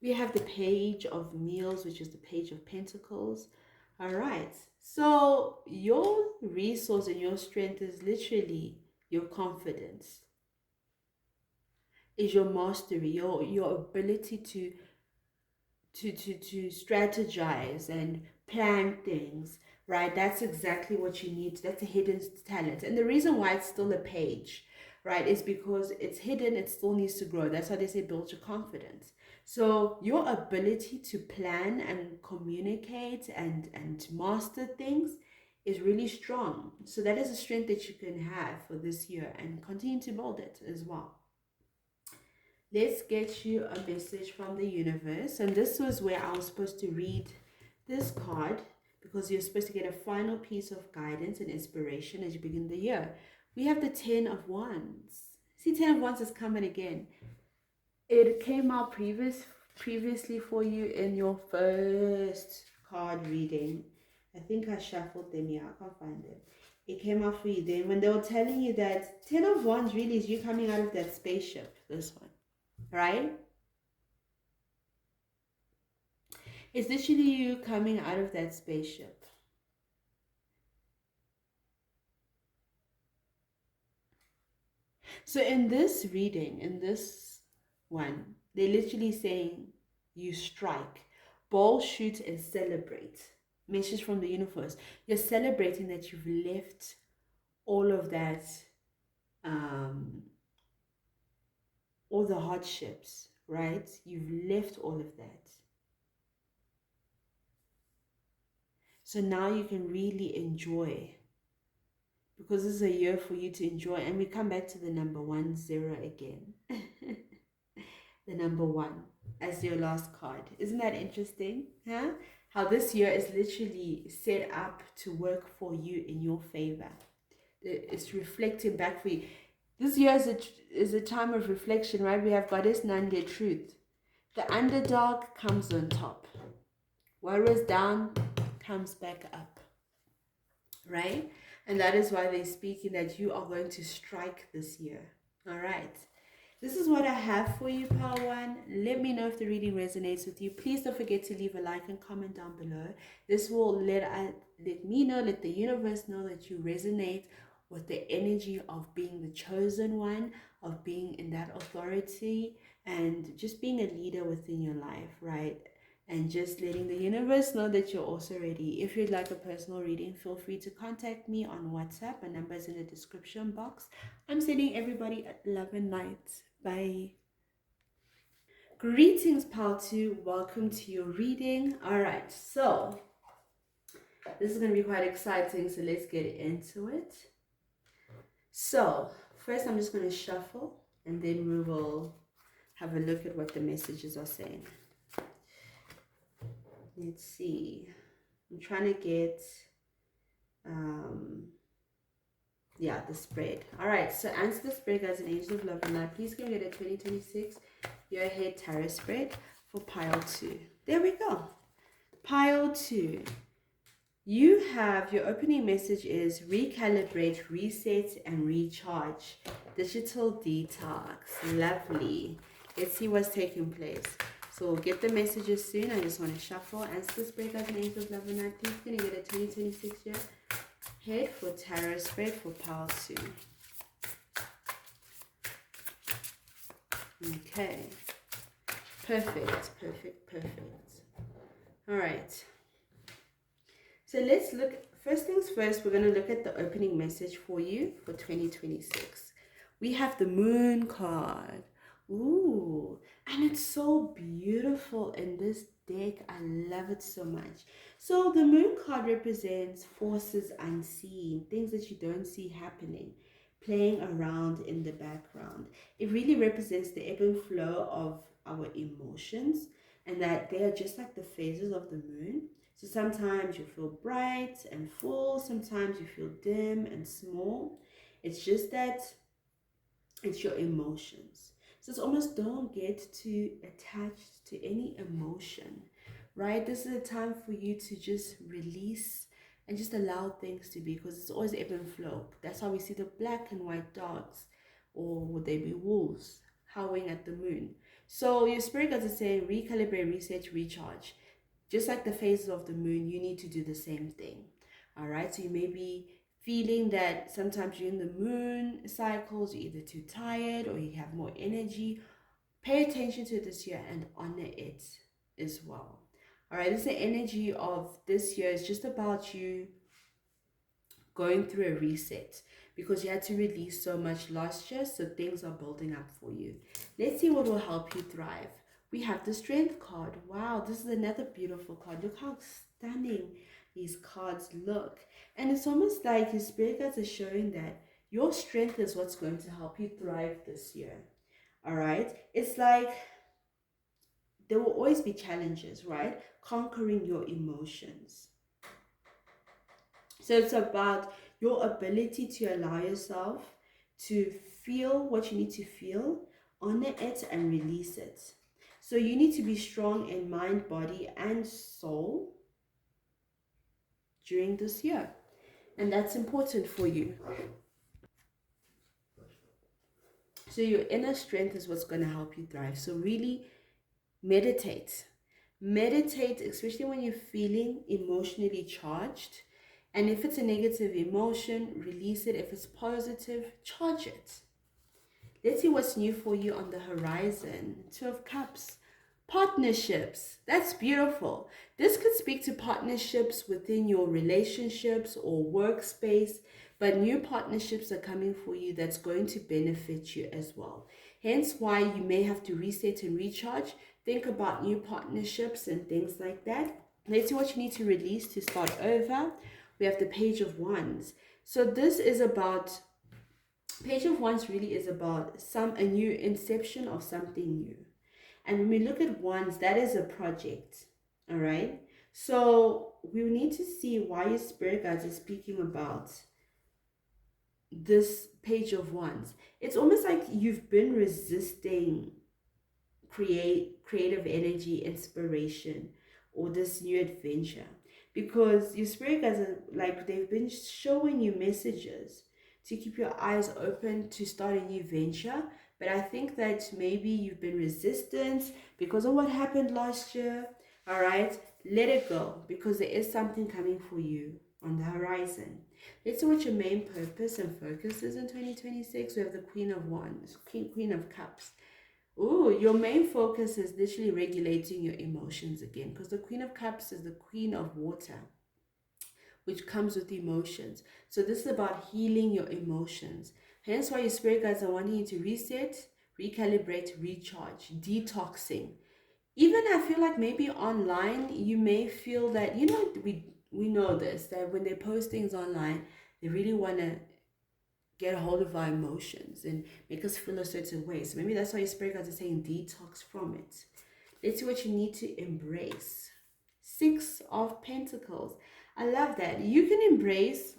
We have the Page of Meals, which is the Page of Pentacles. All right. So your resource and your strength is literally your confidence, is your mastery, your ability to strategize and plan things, right? That's exactly what you need. That's a hidden talent. And the reason why it's still a page, right, is because it's hidden. It still needs to grow. That's why they say build your confidence. So your ability to plan and communicate and master things is really strong. So that is a strength that you can have for this year and continue to build it as well. Let's get you a message from the universe. And this was where I was supposed to read this card because you're supposed to get a final piece of guidance and inspiration as you begin the year. We have the 10 of Wands. See, 10 of Wands is coming again. It came out previously for you in your first card reading. I think I shuffled them here. I can't find them. It came out for you then when they were telling you that 10 of Wands really is you coming out of that spaceship, this one, right? It's literally you coming out of that spaceship. So in this reading, in this one, they're literally saying you strike, ball, shoot, and celebrate. Message from the universe. You're celebrating that you've left all of that, all the hardships, right? You've left all of that. So now you can really enjoy, because this is a year for you to enjoy. And we come back to the number 10 again. The number 1 as your last card. Isn't that interesting? Huh? How this year is literally set up to work for you in your favor. it's reflecting back for you. This year is a time of reflection, right? We have Goddess Nande Truth. The underdog comes on top. What was down comes back up, right? And that is why they're speaking that you are going to strike this year. All right. This is what I have for you, Power One. Let me know if the reading resonates with you. Please don't forget to leave a like and comment down below. This will let me know, let the universe know that you resonate with the energy of being the chosen one, of being in that authority, and just being a leader within your life, right? And just letting the universe know that you're also ready. If you'd like a personal reading, feel free to contact me on WhatsApp. My number is in the description box. I'm sending everybody love and light. Bye. Greetings, Pal 2. Welcome to your reading. All right, so this is going to be quite exciting, so let's get into it. So, first I'm just going to shuffle, and then we will have a look at what the messages are saying. Let's see. I'm trying to get the spread. All right, so answer the spread, guys, an angel of love and light. Please can we get a 2026 year ahead tarot spread for pile 2. There we go. Pile 2. You have your opening message is recalibrate, reset, and recharge. Digital detox. Lovely. Let's see what's taking place. So we'll get the messages soon. I just want to shuffle. Answer the spread, guys, an angel of love and light. Please can you get a 2026 year head for tarot spread for pile 2. Okay. Perfect. All right. So let's look. First things first, we're going to look at the opening message for you for 2026. We have the moon card. Ooh, and it's so beautiful in this deck. I love it so much. So the moon card represents forces unseen, things that you don't see happening, playing around in the background. It really represents the ebb and flow of our emotions, and that they are just like the phases of the moon. So sometimes you feel bright and full, sometimes you feel dim and small. It's just that it's your emotions. So it's almost don't get too attached to any emotion, right? This is a time for you to just release and just allow things to be, because it's always ebb and flow. That's how we see the black and white dogs, or would they be wolves, howling at the moon. So your spirit guides are saying recalibrate, reset, recharge. Just like the phases of the moon, you need to do the same thing. All right, so you may be feeling that sometimes during the moon cycles, you're either too tired or you have more energy. Pay attention to it this year and honor it as well. All right, this is the energy of this year. It's just about you going through a reset, because you had to release so much last year, so things are building up for you. Let's see what will help you thrive. We have the strength card. Wow, this is another beautiful card. Look how stunning these cards look. And it's almost like your spirit guides are showing that your strength is what's going to help you thrive this year. All right, it's like there will always be challenges, right? Conquering your emotions. So it's about your ability to allow yourself to feel what you need to feel, honor it, and release it. So you need to be strong in mind, body, and soul during this year. And that's important for you. So your inner strength is what's going to help you thrive. So really meditate. Meditate, especially when you're feeling emotionally charged. And if it's a negative emotion, release it. If it's positive, charge it. Let's see what's new for you on the horizon. Two of Cups. Partnerships. That's beautiful. This could speak to partnerships within your relationships or workspace, but new partnerships are coming for you that's going to benefit you as well. Hence why you may have to reset and recharge. Think about new partnerships and things like that. Let's see what you need to release to start over. We have the Page of Wands. So this is about, Page of Wands really is about a new inception of something new. And when we look at wands, that is a project. All right. So we need to see why your spirit guides are speaking about this Page of Wands, it's almost like you've been resisting creative energy, inspiration, or this new adventure, because your spirit guides are like, they've been showing you messages to keep your eyes open to start a new venture. But I think that maybe you've been resistant because of what happened last year. All right, let it go, because there is something coming for you on the horizon. Let's see what your main purpose and focus is in 2026. We have the Queen of Wands, Queen of Cups. Oh, your main focus is literally regulating your emotions again, because the Queen of Cups is the Queen of Water, which comes with emotions. So this is about healing your emotions. Hence why your spirit guides are wanting you to reset, recalibrate, recharge, detoxing. Even I feel like maybe online you may feel that, we know this, that when they post things online, they really want to get a hold of our emotions and make us feel a certain way. So maybe that's why your spirit guides are saying detox from it. Let's see what you need to embrace. Six of Pentacles. I love that. You can embrace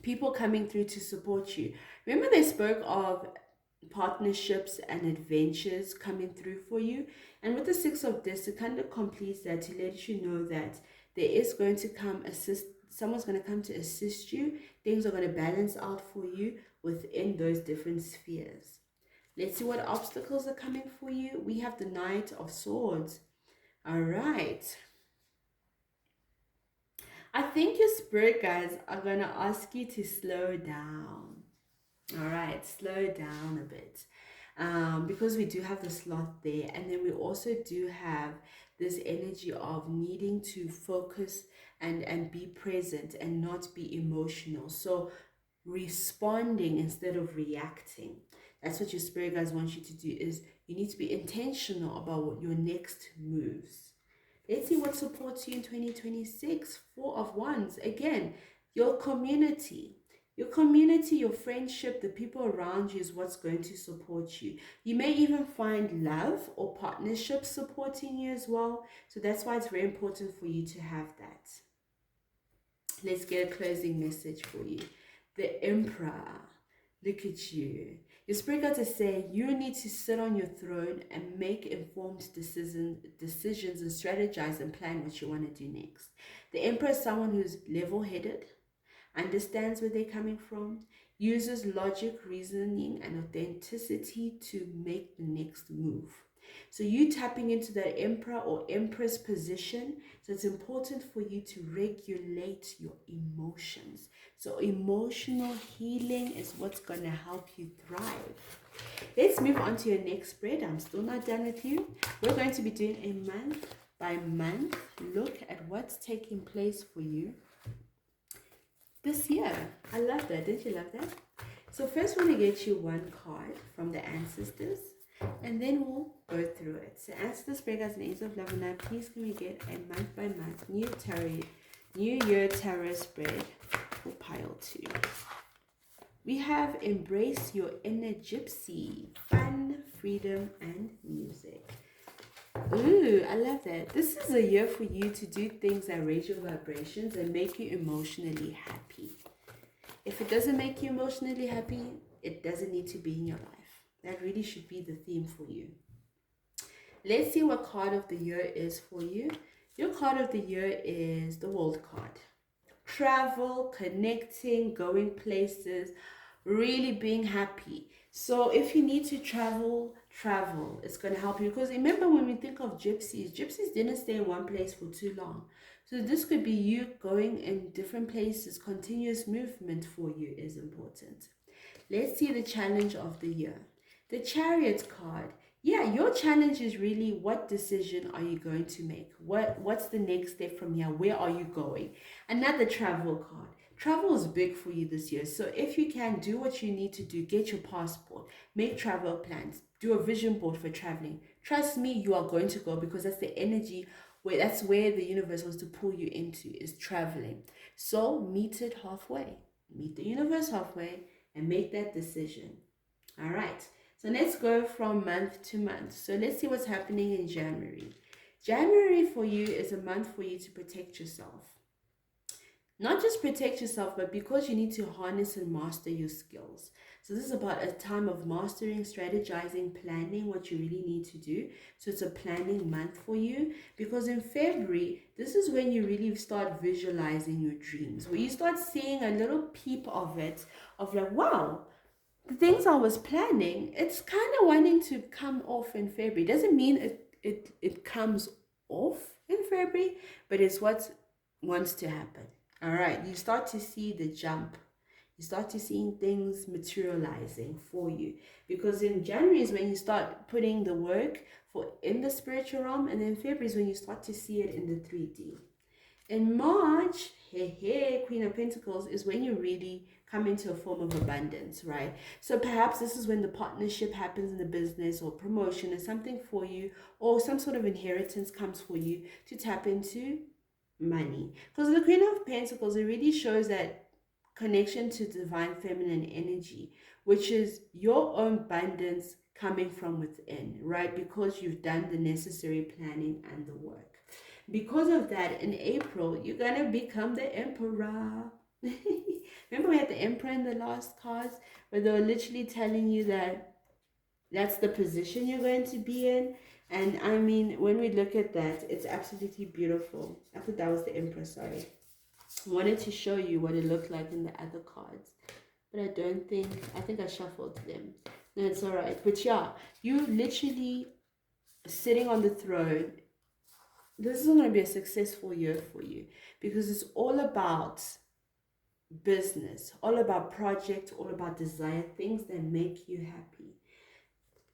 people coming through to support you. Remember they spoke of partnerships and adventures coming through for you. And with the Six of this, it kind of completes that to let you know that there is going to come someone's going to come to assist you. Things are going to balance out for you within those different spheres. Let's see what obstacles are coming for you. We have the Knight of Swords. All right. I think your spirit guides are going to ask you to slow down. All right, slow down a bit. Because we do have the sloth there, and then we also do have this energy of needing to focus and be present and not be emotional. So responding instead of reacting. That's what your spirit guides want you to do, is you need to be intentional about what your next moves. Let's see what supports you in 2026. Four of Wands. Again, your community. Your community, your friendship, the people around you is what's going to support you. You may even find love or partnership supporting you as well. So that's why it's very important for you to have that. Let's get a closing message for you. The Emperor. Look at you. Your spirit guides are saying you need to sit on your throne and make informed decisions and strategize and plan what you want to do next. The Emperor is someone who's level-headed, understands where they're coming from, uses logic, reasoning, and authenticity to make the next move. So you tapping into that Emperor or Empress position, so it's important for you to regulate your emotions. So emotional healing is what's going to help you thrive. Let's move on to your next spread. I'm still not done with you. We're going to be doing a month by month look at what's taking place for you this year. I love that. Didn't you love that? So first we're going to get you one card from the ancestors, and then we'll go through it. So ancestors, spirit guides, and angels of love and light, please can we get a month by month new year tarot spread for pile 2. We have embrace your inner gypsy, fun, freedom, and music. Ooh, I love that. This is a year for you to do things that raise your vibrations and make you emotionally happy. If it doesn't make you emotionally happy, it doesn't need to be in your life. That really should be the theme for you. Let's see what card of the year is for you. Your card of the year is the World card. Travel, connecting, going places, really being happy. So if you need to travel, it's going to help you. Because remember, when we think of gypsies didn't stay in one place for too long. So this could be you going in different places. Continuous movement for you is important. Let's see the challenge of the year. The Chariot card. Yeah, your challenge is really, what decision are you going to make? What's the next step from here? Where are you going? Another travel card. Travel is big for you this year. So if you can, do what you need to do. Get your passport. Make travel plans. Do a vision board for traveling. Trust me, you are going to go, because that's the energy, that's where the universe wants to pull you into, is traveling. So meet it halfway. Meet the universe halfway and make that decision. All right. So let's go from month to month. So let's see what's happening in January. January for you is a month for you to protect yourself. Not just protect yourself, but because you need to harness and master your skills. So this is about a time of mastering, strategizing, planning what you really need to do. So it's a planning month for you, because in February, this is when you really start visualizing your dreams, where you start seeing a little peep of it, of like, wow, the things I was planning, it's kind of wanting to come off in February. Doesn't mean it comes off in February, but it's what wants to happen. All right, you start to see the jump. You start to seeing things materializing for you, because in January is when you start putting the work for in the spiritual realm, and then February is when you start to see it in the 3D. In March, Queen of Pentacles is when you really come into a form of abundance, right? So perhaps this is when the partnership happens in the business, or promotion or something for you, or some sort of inheritance comes for you to tap into money. Because the Queen of Pentacles, it really shows that connection to divine feminine energy, which is your own abundance coming from within, right? Because you've done the necessary planning and the work. Because of that, in April, you're going to become the emperor. Remember we had the emperor in the last cards, where they were literally telling you that that's the position you're going to be in. And I mean, when we look at that, it's absolutely beautiful. I thought that was the emperor, sorry. I wanted to show you what it looked like in the other cards, but I think I shuffled them. No, it's all right. But yeah, you literally sitting on the throne. This is going to be a successful year for you, because it's all about business, all about project, all about desire, things that make you happy.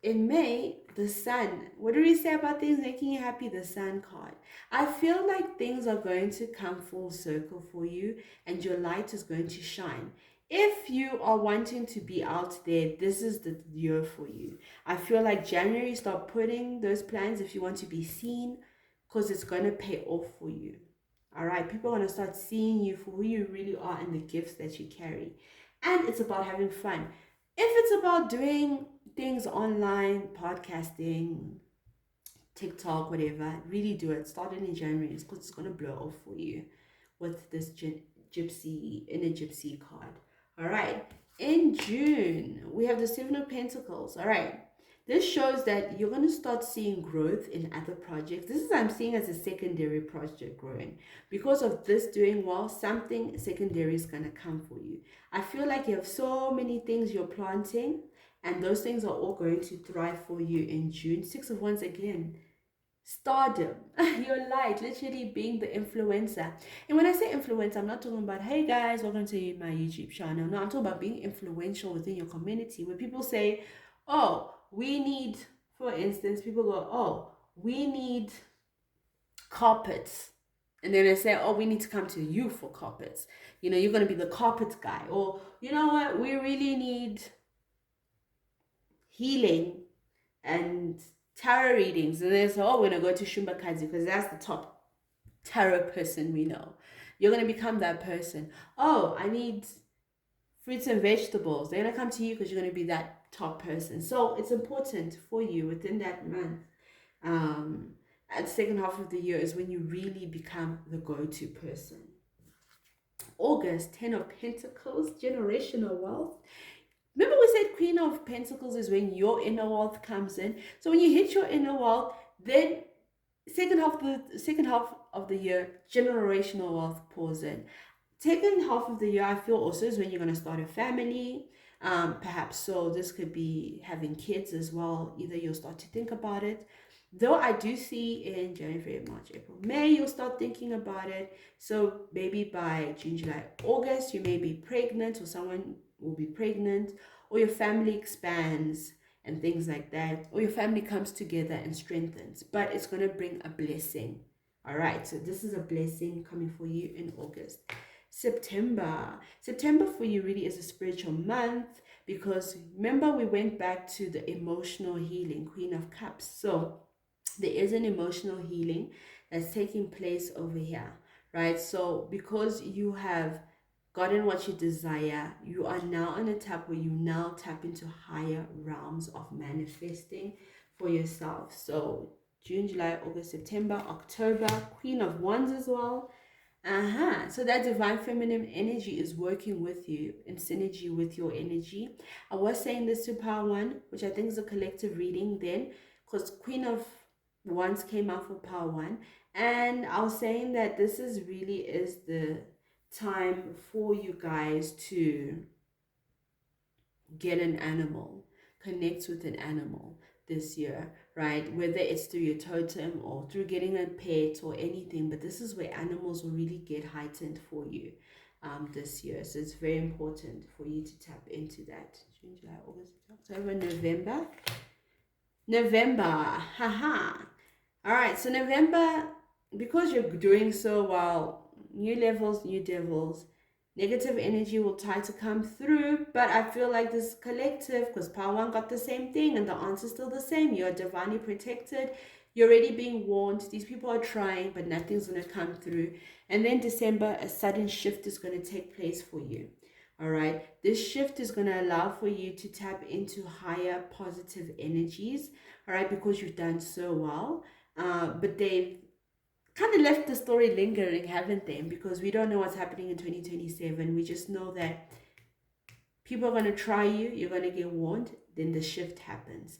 In May, the sun. What do we say about things making you happy? The sun card. I feel like things are going to come full circle for you, and your light is going to shine. If you are wanting to be out there, this is the year for you. I feel like January, start putting those plans if you want to be seen, because it's going to pay off for you. All right, people are going to start seeing you for who you really are and the gifts that you carry. And it's about having fun. If it's about doing things online, podcasting, TikTok, whatever, really do it. Start it in January, because it's going to blow off for you with this gypsy card. All right. In June, we have the Seven of Pentacles. All right. This shows that you're going to start seeing growth in other projects. This is, I'm seeing as a secondary project growing. Because of this doing well, something secondary is going to come for you. I feel like you have so many things you're planting, and those things are all going to thrive for you in June. Six of Wands again. Stardom. Your light, literally being the influencer. And when I say influencer, I'm not talking about, hey guys, welcome to my YouTube channel. No, I'm talking about being influential within your community. When people say, oh, we need, for instance, people go, oh, we need carpets. And then they say, oh, we need to come to you for carpets. You know, you're going to be the carpet guy. Or, you know what, we really need healing and tarot readings. And they say, oh, we're going to go to Shumbakazi because that's the top tarot person we know. You're going to become that person. Oh, I need fruits and vegetables. They're going to come to you because you're going to be that top person. So it's important for you within that month. At the second half of the year is when you really become the go-to person. August, 10 of Pentacles, generational wealth. Remember we said Queen of Pentacles is when your inner wealth comes in. So when you hit your inner wealth, then second half of the year, generational wealth pours in. Second half of the year, I feel also is when you're going to start a family. Perhaps so this could be having kids as well. Either you'll start to think about it. Though I do see in January, February, March, April, May, you'll start thinking about it. So maybe by June, July, August, you may be pregnant, or someone will be pregnant, or your family expands and things like that, or your family comes together and strengthens. But it's going to bring a blessing. All right, so this is a blessing coming for you in August. September for you really is a spiritual month, because remember we went back to the emotional healing, Queen of Cups. So there is an emotional healing that's taking place over here, right? So because you have gotten what you desire, you are now on a tap where you now tap into higher realms of manifesting for yourself. So June, July, August, September, October, Queen of Wands as well. So that divine feminine energy is working with you in synergy with your energy. I was saying this to Power One, which I think is a collective reading then, because Queen of Wands came out for Power One. And I was saying that this is really is the time for you guys to get an animal, connect with an animal this year, right? Whether it's through your totem or through getting a pet or anything, but this is where animals will really get heightened for you this year. So it's very important for you to tap into that. June, July, August, October, November. November, haha. All right, so November, because you're doing so well, new levels, new devils, negative energy will try to come through. But I feel like this collective, because Power One got the same thing and the answer's still the same. You're divinely protected. You're already being warned. These people are trying, but nothing's going to come through. And then December, a sudden shift is going to take place for you. All right, this shift is going to allow for you to tap into higher positive energies. All right, because you've done so well. But they've kind of left the story lingering, haven't they? Because we don't know what's happening in 2027. We just know that people are going to try you, you're going to get warned, then the shift happens.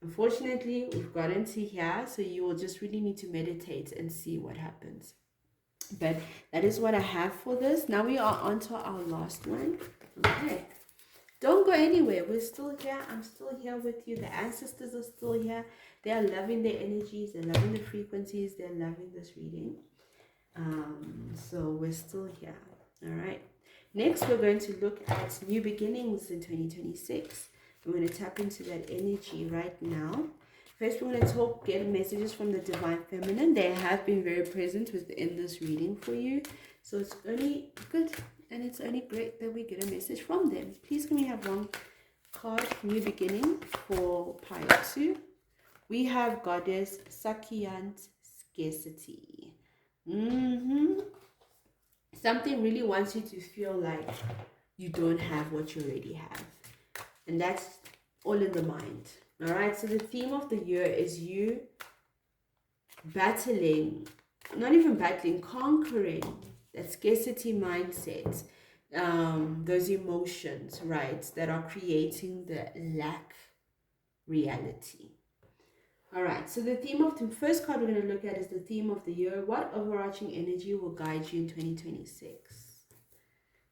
Unfortunately, we've gotten to here, so you will just really need to meditate and see what happens. But that is what I have for this. Now we are on to our last one. Okay. Don't go anywhere. We're still here. I'm still here with you. The ancestors are still here. They are loving their energies. They're loving the frequencies. They're loving this reading. So we're still here. All right. Next, we're going to look at new beginnings in 2026. We're going to tap into that energy right now. First, we're going to get messages from the Divine Feminine. They have been very present within this reading for you. So it's only good and it's only great that we get a message from them. Please can we have one card, New Beginning, for Pile 2. We have Goddess Sakyant Scarcity. Something really wants you to feel like you don't have what you already have. And that's all in the mind. All right, so the theme of the year is you battling, not even battling, conquering that scarcity mindset, those emotions, right, that are creating the lack reality. All right, so the theme of the first card we're going to look at is the theme of the year. What overarching energy will guide you in 2026?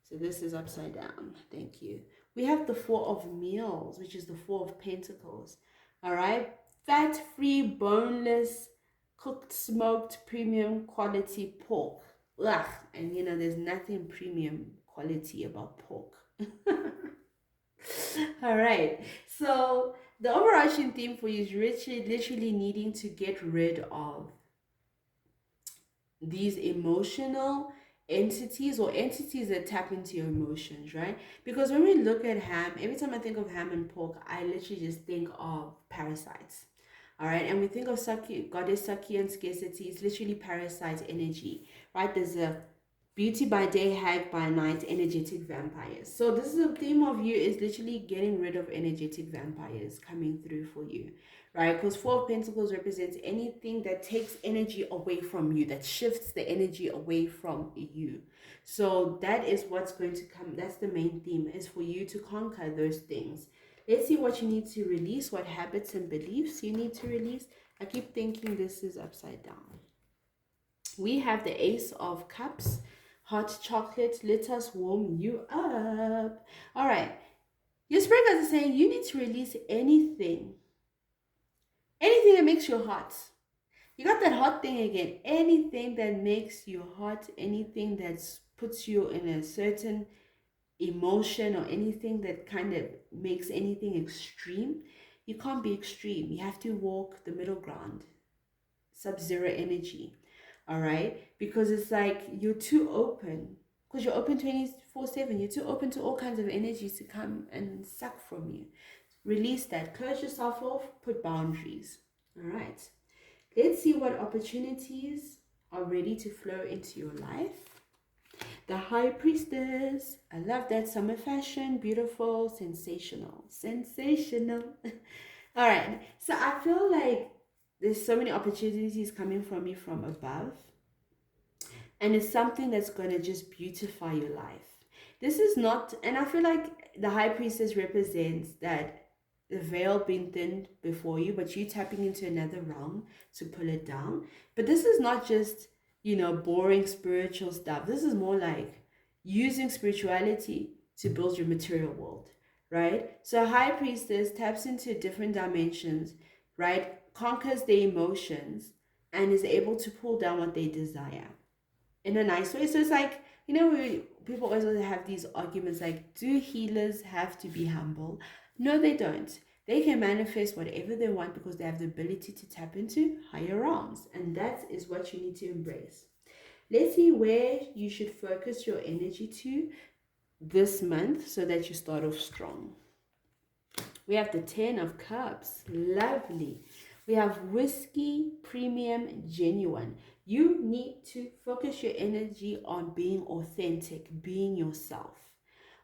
So this is upside down. Thank you. We have the Four of Meals, which is the Four of Pentacles. All right, fat-free, boneless, cooked, smoked, premium quality pork. Ugh, and you know, there's nothing premium quality about pork. All right, so the overarching theme for you is literally needing to get rid of these emotional entities or entities that tap into your emotions, right? Because when we look at ham, every time I think of ham and pork, I literally just think of parasites. All right, and we think of goddess Saki and scarcity. It's literally parasite energy, right? There's a beauty by day, hag by night, energetic vampires. So this is the theme of you is literally getting rid of energetic vampires coming through for you, right? Because Four of Pentacles represents anything that takes energy away from you, that shifts the energy away from you. So that is what's going to come. That's the main theme, is for you to conquer those things. Let's see what you need to release, what habits and beliefs you need to release. I keep thinking this is upside down. We have the Ace of Cups. Hot chocolate, let us warm you up. All right. Your spirit guides are saying you need to release anything that makes you hot. You got that hot thing again. Anything that makes you hot, anything that puts you in a certain emotion or anything that kind of makes anything extreme. You can't be extreme. You have to walk the middle ground. Sub-zero energy. All right, because it's like you're too open, because you're open 24/7. You're too open to all kinds of energies to come and suck from you. Release that, close yourself off, put boundaries. All right, let's see what opportunities are ready to flow into your life. The High Priestess. I love that. Summer fashion, beautiful, sensational. All right, so I feel like there's so many opportunities coming from me from above. And it's something that's going to just beautify your life. This is not, and I feel like the high priestess represents that the veil being thinned before you, but you tapping into another realm to pull it down. But this is not just, boring spiritual stuff. This is more like using spirituality to build your material world, right? So a high priestess taps into different dimensions, right? Conquers their emotions and is able to pull down what they desire in a nice way. So it's like, people always have these arguments like, do healers have to be humble? No, they don't. They can manifest whatever they want because they have the ability to tap into higher realms. And that is what you need to embrace. Let's see where you should focus your energy to this month so that you start off strong. We have the 10 of Cups. Lovely. We have Whiskey, Premium, Genuine. You need to focus your energy on being authentic, being yourself.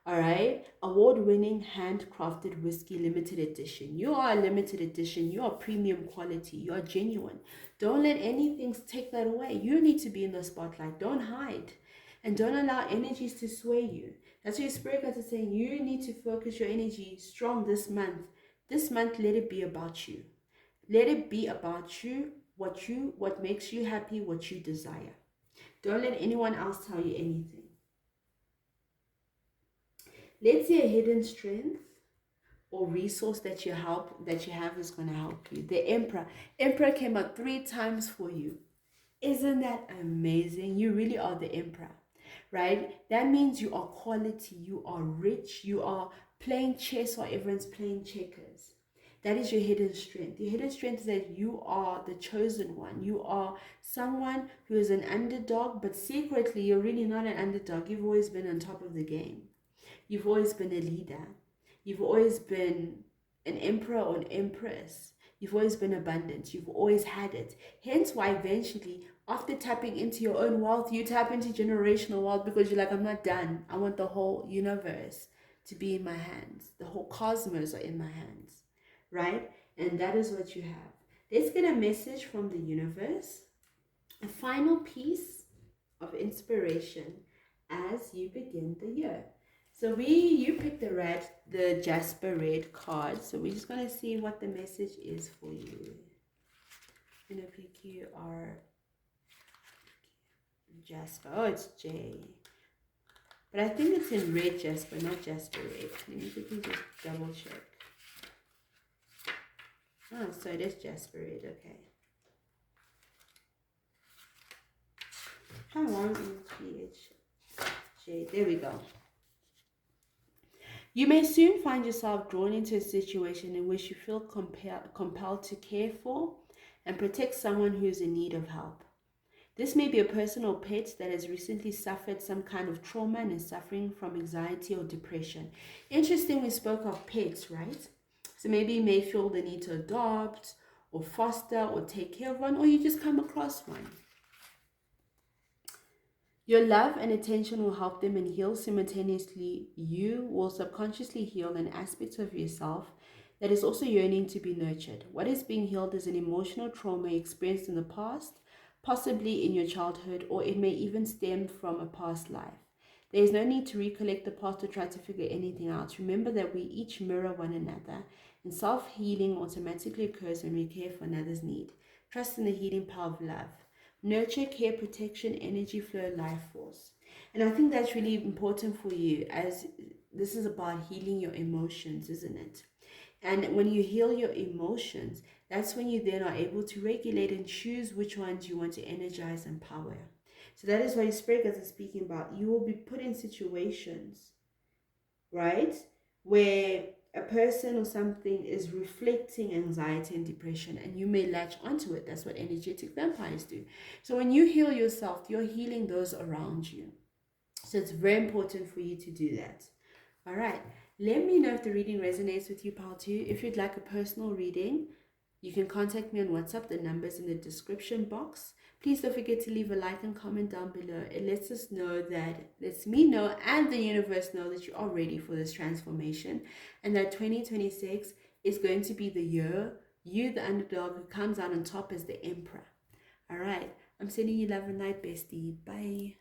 All right? Award-winning handcrafted whiskey limited edition. You are a limited edition. You are premium quality. You are genuine. Don't let anything take that away. You need to be in the spotlight. Don't hide. And don't allow energies to sway you. That's what your spirit guides is saying. You need to focus your energy strong this month. This month, let it be about you. Let it be about you, what makes you happy, what you desire. Don't let anyone else tell you anything. Let's say a hidden strength or resource that you have is going to help you. The Emperor. Emperor came out 3 times for you. Isn't that amazing? You really are the Emperor, right? That means you are quality, you are rich, you are playing chess while everyone's playing checkers. That is your hidden strength. Your hidden strength is that you are the chosen one. You are someone who is an underdog, but secretly you're really not an underdog. You've always been on top of the game. You've always been a leader. You've always been an emperor or an empress. You've always been abundant. You've always had it. Hence why eventually, after tapping into your own wealth, you tap into generational wealth because you're like, I'm not done. I want the whole universe to be in my hands. The whole cosmos are in my hands, right? And that is what you have. Let's get a message from the universe. A final piece of inspiration as you begin the year. So you picked the Jasper red card. So we're just gonna see what the message is for you. I'm gonna pick you are Jasper. Oh, it's J. But I think it's in red Jasper, not Jasper red. Let me quickly just double check. Oh, so it is Jasper red. Okay. How long is PH? There we go. You may soon find yourself drawn into a situation in which you feel compelled to care for and protect someone who is in need of help. This may be a person or pet that has recently suffered some kind of trauma and is suffering from anxiety or depression. Interesting, we spoke of pets, right? So maybe you may feel the need to adopt or foster or take care of one, or you just come across one. Your love and attention will help them and heal simultaneously. You will subconsciously heal an aspect of yourself that is also yearning to be nurtured. What is being healed is an emotional trauma experienced in the past, possibly in your childhood, or it may even stem from a past life. There is no need to recollect the past or try to figure anything out. Remember that we each mirror one another, and self-healing automatically occurs when we care for another's need. Trust in the healing power of love. Nurture, care, protection, energy flow, life force. And I think that's really important for you, as this is about healing your emotions, isn't it? And when you heal your emotions, that's when you then are able to regulate and choose which ones you want to energize and power. So that is why Spirit guides are speaking about. You will be put in situations, right, where a person or something is reflecting anxiety and depression, and you may latch onto it. That's what energetic vampires do. So when you heal yourself, you're healing those around you. So it's very important for you to do that. All right. Let me know if the reading resonates with you, pal, too. If you'd like a personal reading, you can contact me on WhatsApp. The number's in the description box. Please don't forget to leave a like and comment down below. It lets me know and the universe know that you are ready for this transformation, and that 2026 is going to be the year you, the underdog, who comes out on top as the emperor. All right. I'm sending you love and light, bestie. Bye.